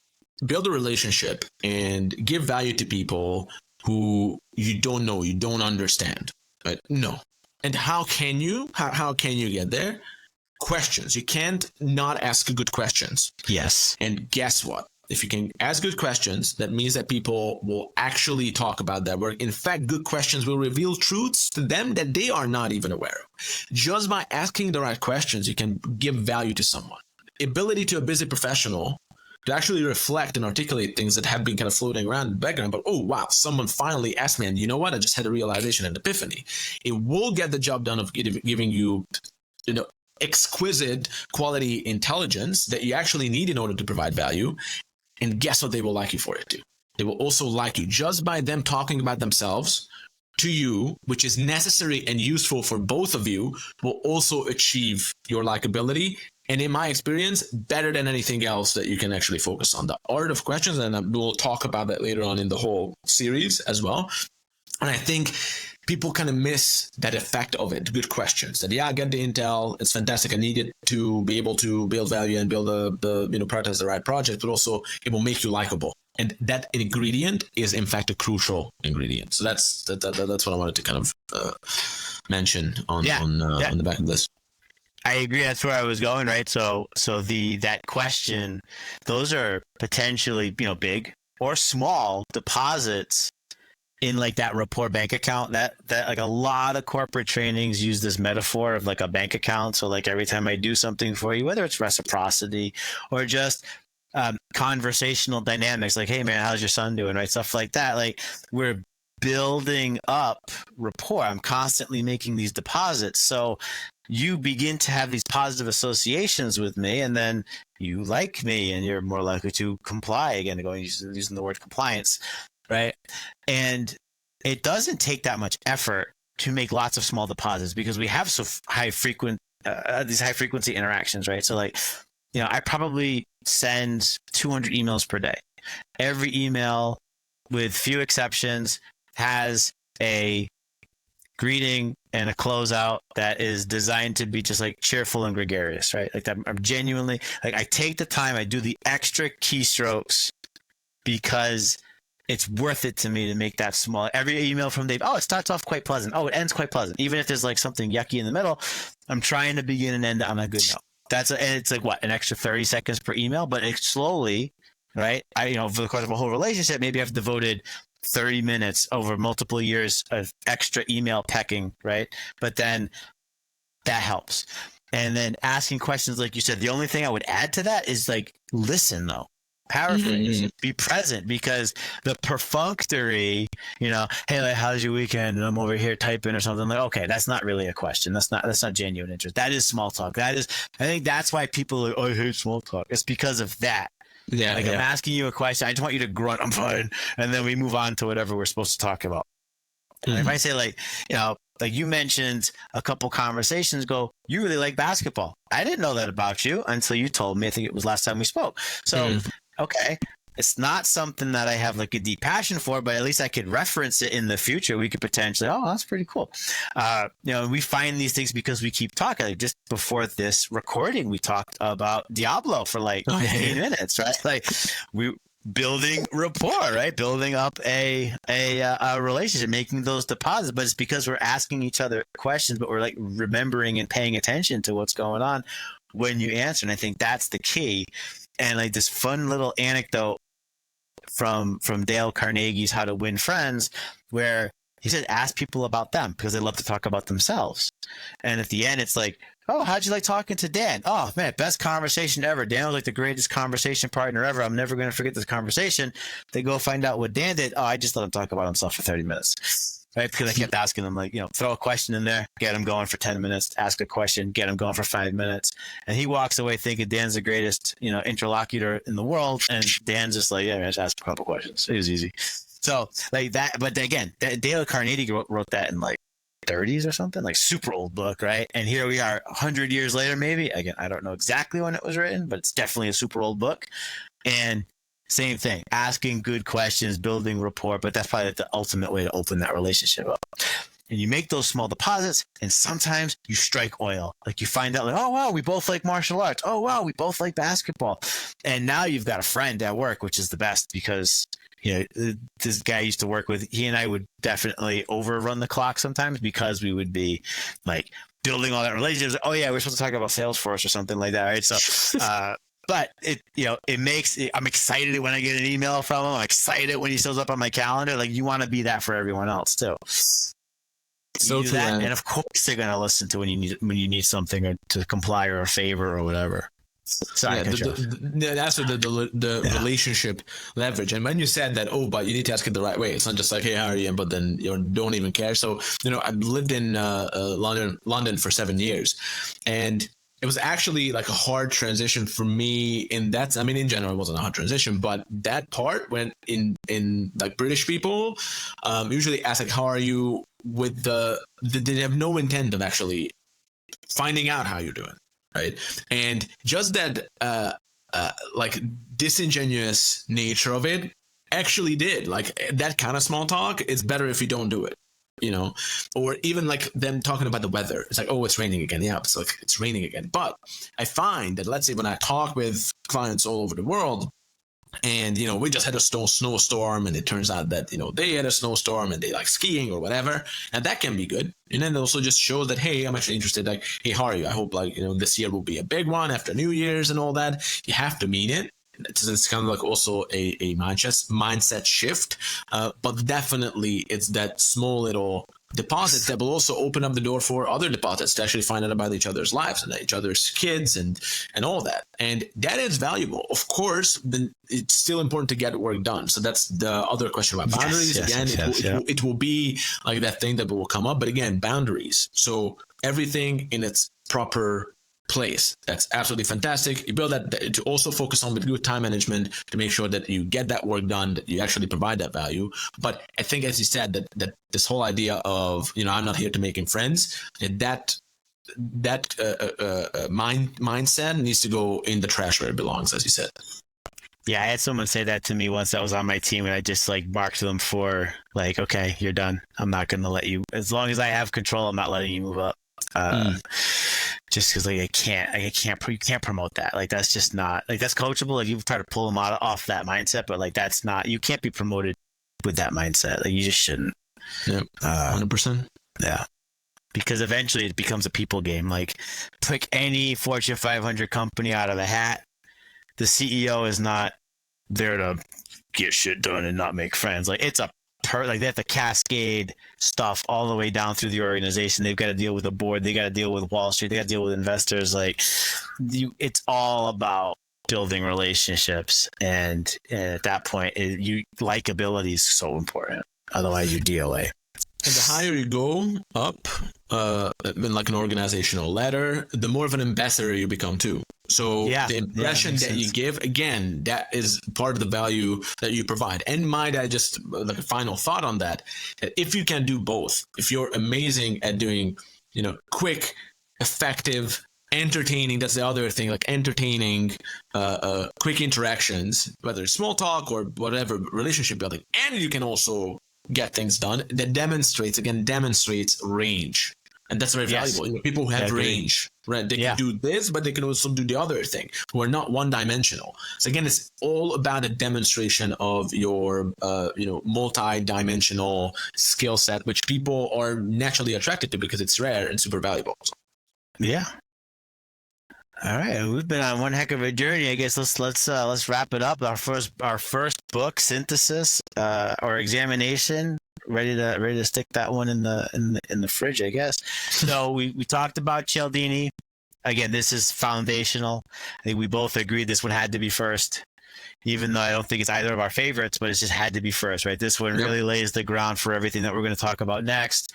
build a relationship and give value to people who you don't know, you don't understand? Right? No. And how can you get there? Questions. You can't not ask good questions. Yes. And guess what? If you can ask good questions, that means that people will actually talk about that work. In fact, good questions will reveal truths to them that they are not even aware of. Just by asking the right questions, you can give value to someone. Ability to a busy professional to actually reflect and articulate things that have been kind of floating around in the background. But, oh, wow, someone finally asked me, and you know what? I just had a realization and epiphany. It will get the job done of giving you, exquisite quality intelligence that you actually need in order to provide value. And guess what? They will like you for it too. They will also like you just by them talking about themselves to you, which is necessary and useful for both of you, will also achieve your likability. And in my experience, better than anything else that you can actually focus on. The art of questions, and we'll talk about that later on in the whole series as well. And I think people kind of miss that effect of it. Good questions. That, I get the intel. It's fantastic. I need it to be able to build value and build prioritize the right project, but also it will make you likable. And that ingredient is in fact a crucial ingredient. So that's what I wanted to kind of mention on the back of this. I agree. That's where I was going, right? So that question, those are potentially, big or small deposits in like that rapport bank account. That like a lot of corporate trainings use this metaphor of like a bank account. So like every time I do something for you, whether it's reciprocity or just conversational dynamics, like, hey man, how's your son doing? Right? Stuff like that. Like, we're building up rapport. I'm constantly making these deposits. So you begin to have these positive associations with me, and then you like me, and you're more likely to comply. Again, using the word compliance, right? And it doesn't take that much effort to make lots of small deposits because we have so these high frequency interactions, right? So like, I probably send 200 emails per day. Every email, with few exceptions, has a greeting and a closeout that is designed to be just like cheerful and gregarious, right? Like that, I'm genuinely like, I take the time, I do the extra keystrokes because it's worth it to me to make that small. Every email from Dave, it starts off quite pleasant. It ends quite pleasant. Even if there's like something yucky in the middle, I'm trying to begin and end on a good note. And it's like an extra 30 seconds per email, but it's slowly, right? For the course of a whole relationship, maybe I've devoted 30 minutes over multiple years of extra email pecking, right? But then that helps. And then asking questions, like you said, the only thing I would add to that is like, listen though. Paraphrase, be present, because the perfunctory, hey, like, how's your weekend? And I'm over here typing or something, like, okay, that's not really a question. That's not genuine interest. That is small talk. I think that's why people are like, I hate small talk. It's because of that. Yeah. I'm asking you a question. I just want you to grunt, I'm fine. And then we move on to whatever we're supposed to talk about. And if I say like you mentioned a couple conversations ago, you really like basketball. I didn't know that about you until you told me. I think it was last time we spoke. So, okay, it's not something that I have like a deep passion for, but at least I could reference it in the future. We could potentially, that's pretty cool. We find these things because we keep talking. Like just before this recording, we talked about Diablo for like 15 minutes, right? Like we building rapport, right? Building up a relationship, making those deposits. But it's because we're asking each other questions, but we're like remembering and paying attention to what's going on when you answer. And I think that's the key. And like this fun little anecdote from Dale Carnegie's How to Win Friends, where he said, ask people about them because they love to talk about themselves. And at the end, it's like, how'd you like talking to Dan? Oh man, best conversation ever. Dan was like the greatest conversation partner ever. I'm never going to forget this conversation. They go find out what Dan did. I just let him talk about himself for 30 minutes. Right? Because I kept asking them, like, throw a question in there, get him going for 10 minutes, ask a question, get him going for 5 minutes. And he walks away thinking Dan's the greatest, interlocutor in the world. And Dan's just like, just ask a couple questions. It was easy. So like that. But again, Dale Carnegie wrote that in like 30s or something, like super old book, right? And here we are 100 years later, maybe. Again, I don't know exactly when it was written, but it's definitely a super old book. And same thing, asking good questions, building rapport, but that's probably the ultimate way to open that relationship up. And you make those small deposits, and sometimes you strike oil. Like you find out, like, oh, wow, we both like martial arts. Oh, wow, we both like basketball. And now you've got a friend at work, which is the best because, this guy I used to work with, he and I would definitely overrun the clock sometimes because we would be like building all that relationships. Oh, yeah, we're supposed to talk about Salesforce or something like that, right? So, but it makes I'm excited when I get an email from him. I'm excited when he shows up on my calendar. Like you want to be that for everyone else too. So true, and of course they're gonna listen to when you need something or to comply or a favor or whatever. Sorry, that's the relationship leverage. And when you said that, but you need to ask it the right way. It's not just like, hey, how are you? But then you don't even care. So I've lived in London for 7 years, and it was actually like a hard transition for me in that. I mean, in general, it wasn't a hard transition, but that part when in like British people usually ask like, how are you, with they have no intent of actually finding out how you're doing, right? And just that like disingenuous nature of it actually did like that kind of small talk. It's better if you don't do it. Or even like them talking about the weather. It's like, it's raining again. Yeah, it's like it's raining again. But I find that, let's say when I talk with clients all over the world and, we just had a snowstorm and it turns out that, they had a snowstorm and they like skiing or whatever. And that can be good. And then it also just shows that, hey, I'm actually interested. Like, hey, how are you? I hope like, this year will be a big one after New Year's and all that. You have to mean it. It's kind of like also a mindset shift, but definitely it's that small little deposit that will also open up the door for other deposits to actually find out about each other's lives and each other's kids and all that. And that is valuable. Of course, then it's still important to get work done. So that's the other question about boundaries. It will be like that thing that will come up. But again, boundaries. So everything in its proper place. That's absolutely fantastic. You build that to also focus on with good time management to make sure that you get that work done, that you actually provide that value. But I think, as you said, that this whole idea of, I'm not here to making friends, that mindset needs to go in the trash where it belongs, as you said. Yeah, I had someone say that to me once that was on my team, and I just marked them for okay, you're done. I'm not going to let you, as long as I have control, I'm not letting you move up. Just because you can't promote that. That's just not, that's coachable. You try to pull them off that mindset, but that's not, you can't be promoted with that mindset. You just shouldn't. Yeah, 100%. Yeah. Because eventually it becomes a people game. Pick any Fortune 500 company out of a hat. The CEO is not there to get shit done and not make friends. It's a they have to cascade stuff all the way down through the organization. They've got to deal with the board. They got to deal with Wall Street. They got to deal with investors. It's all about building relationships. And at that point, likability is so important. Otherwise, you're DOA. And the higher you go up, in an organizational ladder, the more of an ambassador you become too. So the impression that you give, again, that is part of the value that you provide. And might I just, a final thought on that if you can do both, if you're amazing at doing, quick, effective, entertaining, that's the other thing, entertaining, quick interactions, whether it's small talk or whatever, relationship building, and you can also get things done, that demonstrates range. And that's very valuable. People who have range, right? They can do this, but they can also do the other thing, who are not one-dimensional. So again, it's all about a demonstration of your, multi-dimensional skill set, which people are naturally attracted to because it's rare and super valuable. Yeah. All right, we've been on one heck of a journey. I guess let's wrap it up. Our first book, synthesis or examination. Ready to stick that one in the fridge, I guess. So we talked about Cialdini. Again, this is foundational. I think we both agreed this one had to be first, even though I don't think it's either of our favorites, but it just had to be first, right? This one really lays the ground for everything that we're going to talk about next.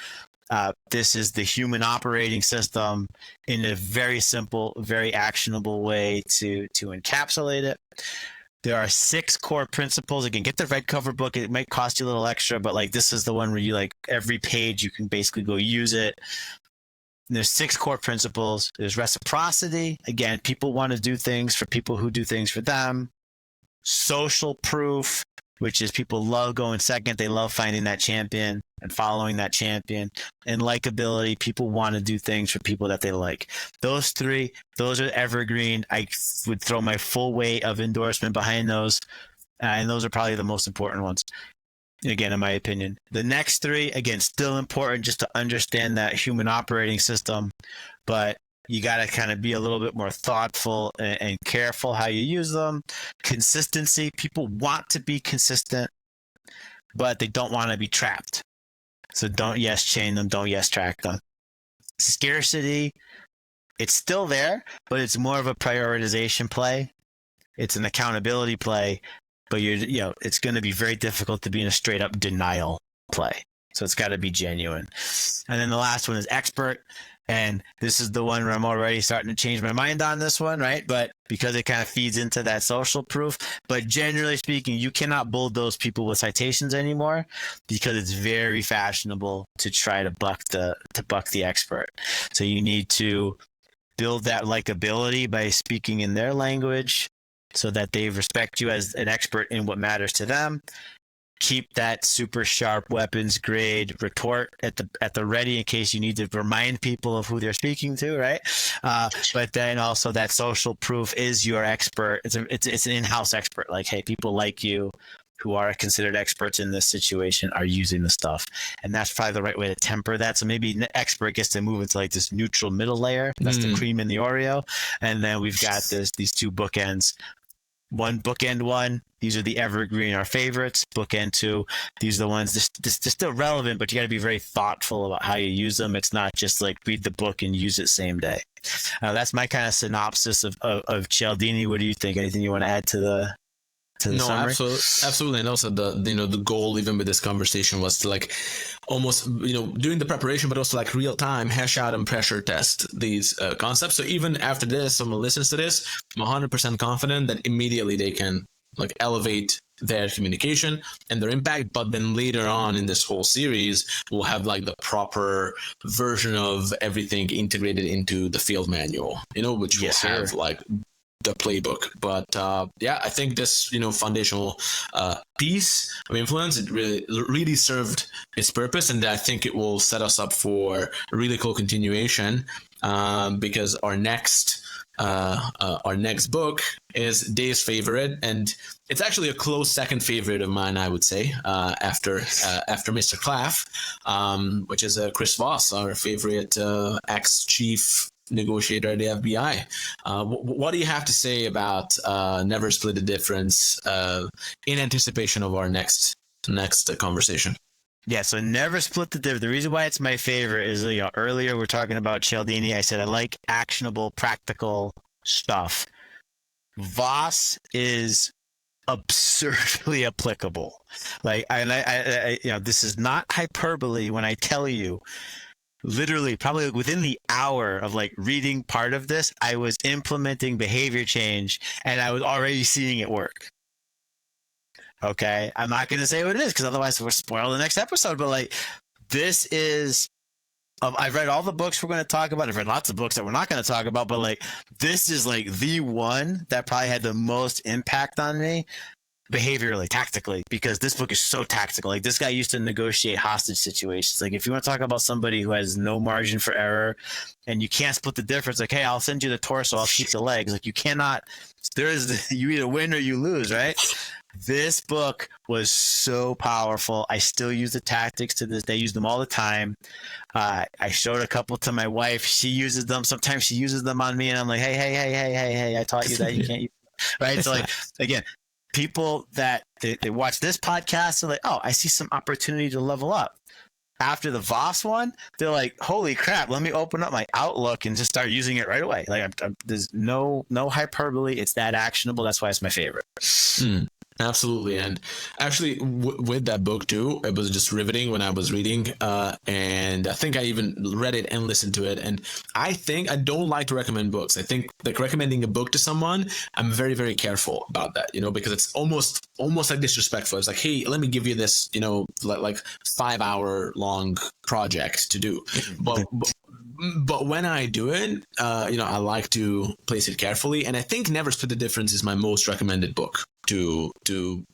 This is the human operating system in a very simple, very actionable way to encapsulate it. There are 6 core principles. Again, get the red cover book. It might cost you a little extra, but this is the one where you every page you can basically go use it. And there's 6 core principles. There's reciprocity. Again, people want to do things for people who do things for them. Social proof, which is people love going second. They love finding that champion and following that champion. And likability, people want to do things for people that they like. Those 3, those are evergreen. I would throw my full weight of endorsement behind those. And those are probably the most important ones, again, in my opinion. The next 3, again, still important just to understand that human operating system. But you got to kind of be a little bit more thoughtful and careful how you use them. Consistency. People want to be consistent, but they don't want to be trapped. So don't chain them. Don't track them. Scarcity. It's still there, but it's more of a prioritization play. It's an accountability play, but it's going to be very difficult to be in a straight up denial play. So it's got to be genuine. And then the last one is expert. And this is the one where I'm already starting to change my mind on this one, right? But because it kind of feeds into that social proof. But generally speaking, you cannot bulldoze people with citations anymore because it's very fashionable to try to buck the expert. So you need to build that likability by speaking in their language so that they respect you as an expert in what matters to them. Keep that super sharp weapons grade report at the ready in case you need to remind people of who they're speaking to, right? But then also that social proof is your expert. It's an in-house expert. Hey, people like you who are considered experts in this situation are using the stuff, and that's probably the right way to temper that. So maybe the expert gets to move into this neutral middle layer. That's the cream in the Oreo, and then we've got these 2 bookends. Bookend 1, these are the evergreen, our favorites. Bookend 2, these are the ones they're still relevant, but you got to be very thoughtful about how you use them. It's not just read the book and use it same day. That's my kind of synopsis of Cialdini. What do you think? Anything you want to add to to the summary? Absolutely. And also the goal even with this conversation was to like almost, doing the preparation, but also like real time hash out and pressure test these concepts. So even after this, someone listens to this, I'm 100% confident that immediately they can like elevate their communication and their impact. But then later on in this whole series, we'll have like the proper version of everything integrated into the field manual, which will have like the playbook. But I think this foundational piece of influence, it really served its purpose, and I think it will set us up for a really cool continuation, because our next book is Dave's favorite, and it's actually a close second favorite of mine, I would say, after Mr. Claff, which is Chris Voss, our favorite ex-chief negotiator at the FBI. What do you have to say about Never Split the Difference in anticipation of our next conversation? Yeah, so Never Split the Difference. The reason why it's my favorite is, earlier we're talking about Cialdini. I said I like actionable, practical stuff. Voss is absurdly applicable. Like, and I this is not hyperbole when I tell you, literally probably within the hour of like reading part of this, I was implementing behavior change and I was already seeing it work. Okay, I'm not going to say what it is because otherwise we'll spoil the next episode, but like, this is, I've read all the books we're going to talk about. I've read lots of books that we're not going to talk about, but like, this is like the one that probably had the most impact on me behaviorally, tactically, because this book is so tactical. Like, this guy used to negotiate hostage situations. Like, if you want to talk about somebody who has no margin for error and you can't split the difference, like, hey, I'll send you the torso, I'll keep the legs. Like, you cannot, you either win or you lose, right? This book was so powerful. I still use the tactics to this day. I use them all the time. I showed a couple to my wife. She uses them. Sometimes she uses them on me, and I'm like, hey, I taught you that. You can't use them. Right? So, like, again, people that they watch this podcast are like, oh, I see some opportunity to level up. After the Voss one, they're like, holy crap, let me open up my Outlook and just start using it right away. Like, there's no hyperbole. It's that actionable. That's why it's my favorite. Absolutely. And actually with that book too, it was just riveting when I was reading, and I think I even read it and listened to it. And I think I don't like to recommend books. I think like recommending a book to someone, I'm very, very careful about that, because it's almost like disrespectful. It's like, hey, let me give you this, like 5-hour long project to do. But when I do it, I like to place it carefully. And I think Never Split the Difference is my most recommended book to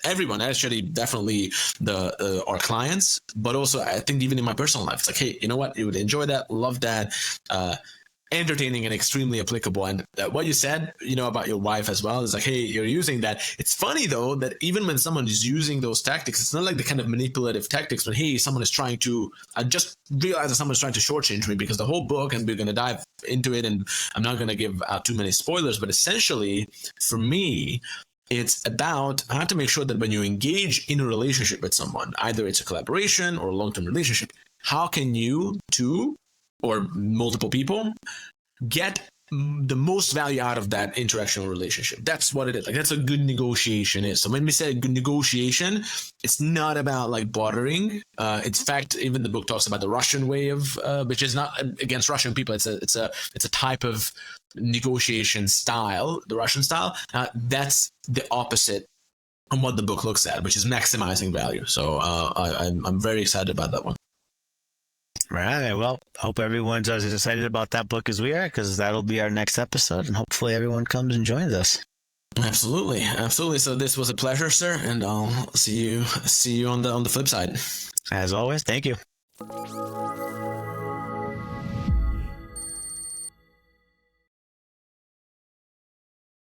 everyone. Actually, definitely our clients, but also I think even in my personal life, it's like, hey, you know what? You would enjoy that, love that. Entertaining and extremely applicable. And what you said, about your wife as well, is like, hey, you're using that. It's funny though that even when someone is using those tactics, it's not like the kind of manipulative tactics when, hey, someone is trying to, I just realized that someone's trying to shortchange me, because the whole book, and we're going to dive into it, and I'm not going to give out too many spoilers, but essentially for me, it's about, I have to make sure that when you engage in a relationship with someone, either it's a collaboration or a long-term relationship, how can you two or multiple people get the most value out of that interactional relationship? That's what it is. Like, that's a good negotiation is. So when we say good negotiation, it's not about like bartering. In fact, even the book talks about the Russian way of, which is not against Russian people. It's a type of negotiation style, the Russian style. That's the opposite of what the book looks at, which is maximizing value. So I'm very excited about that one. Right. Well, hope everyone's as excited about that book as we are, because that'll be our next episode, and hopefully everyone comes and joins us. Absolutely. So this was a pleasure, sir, and I'll see you on the flip side. As always, thank you.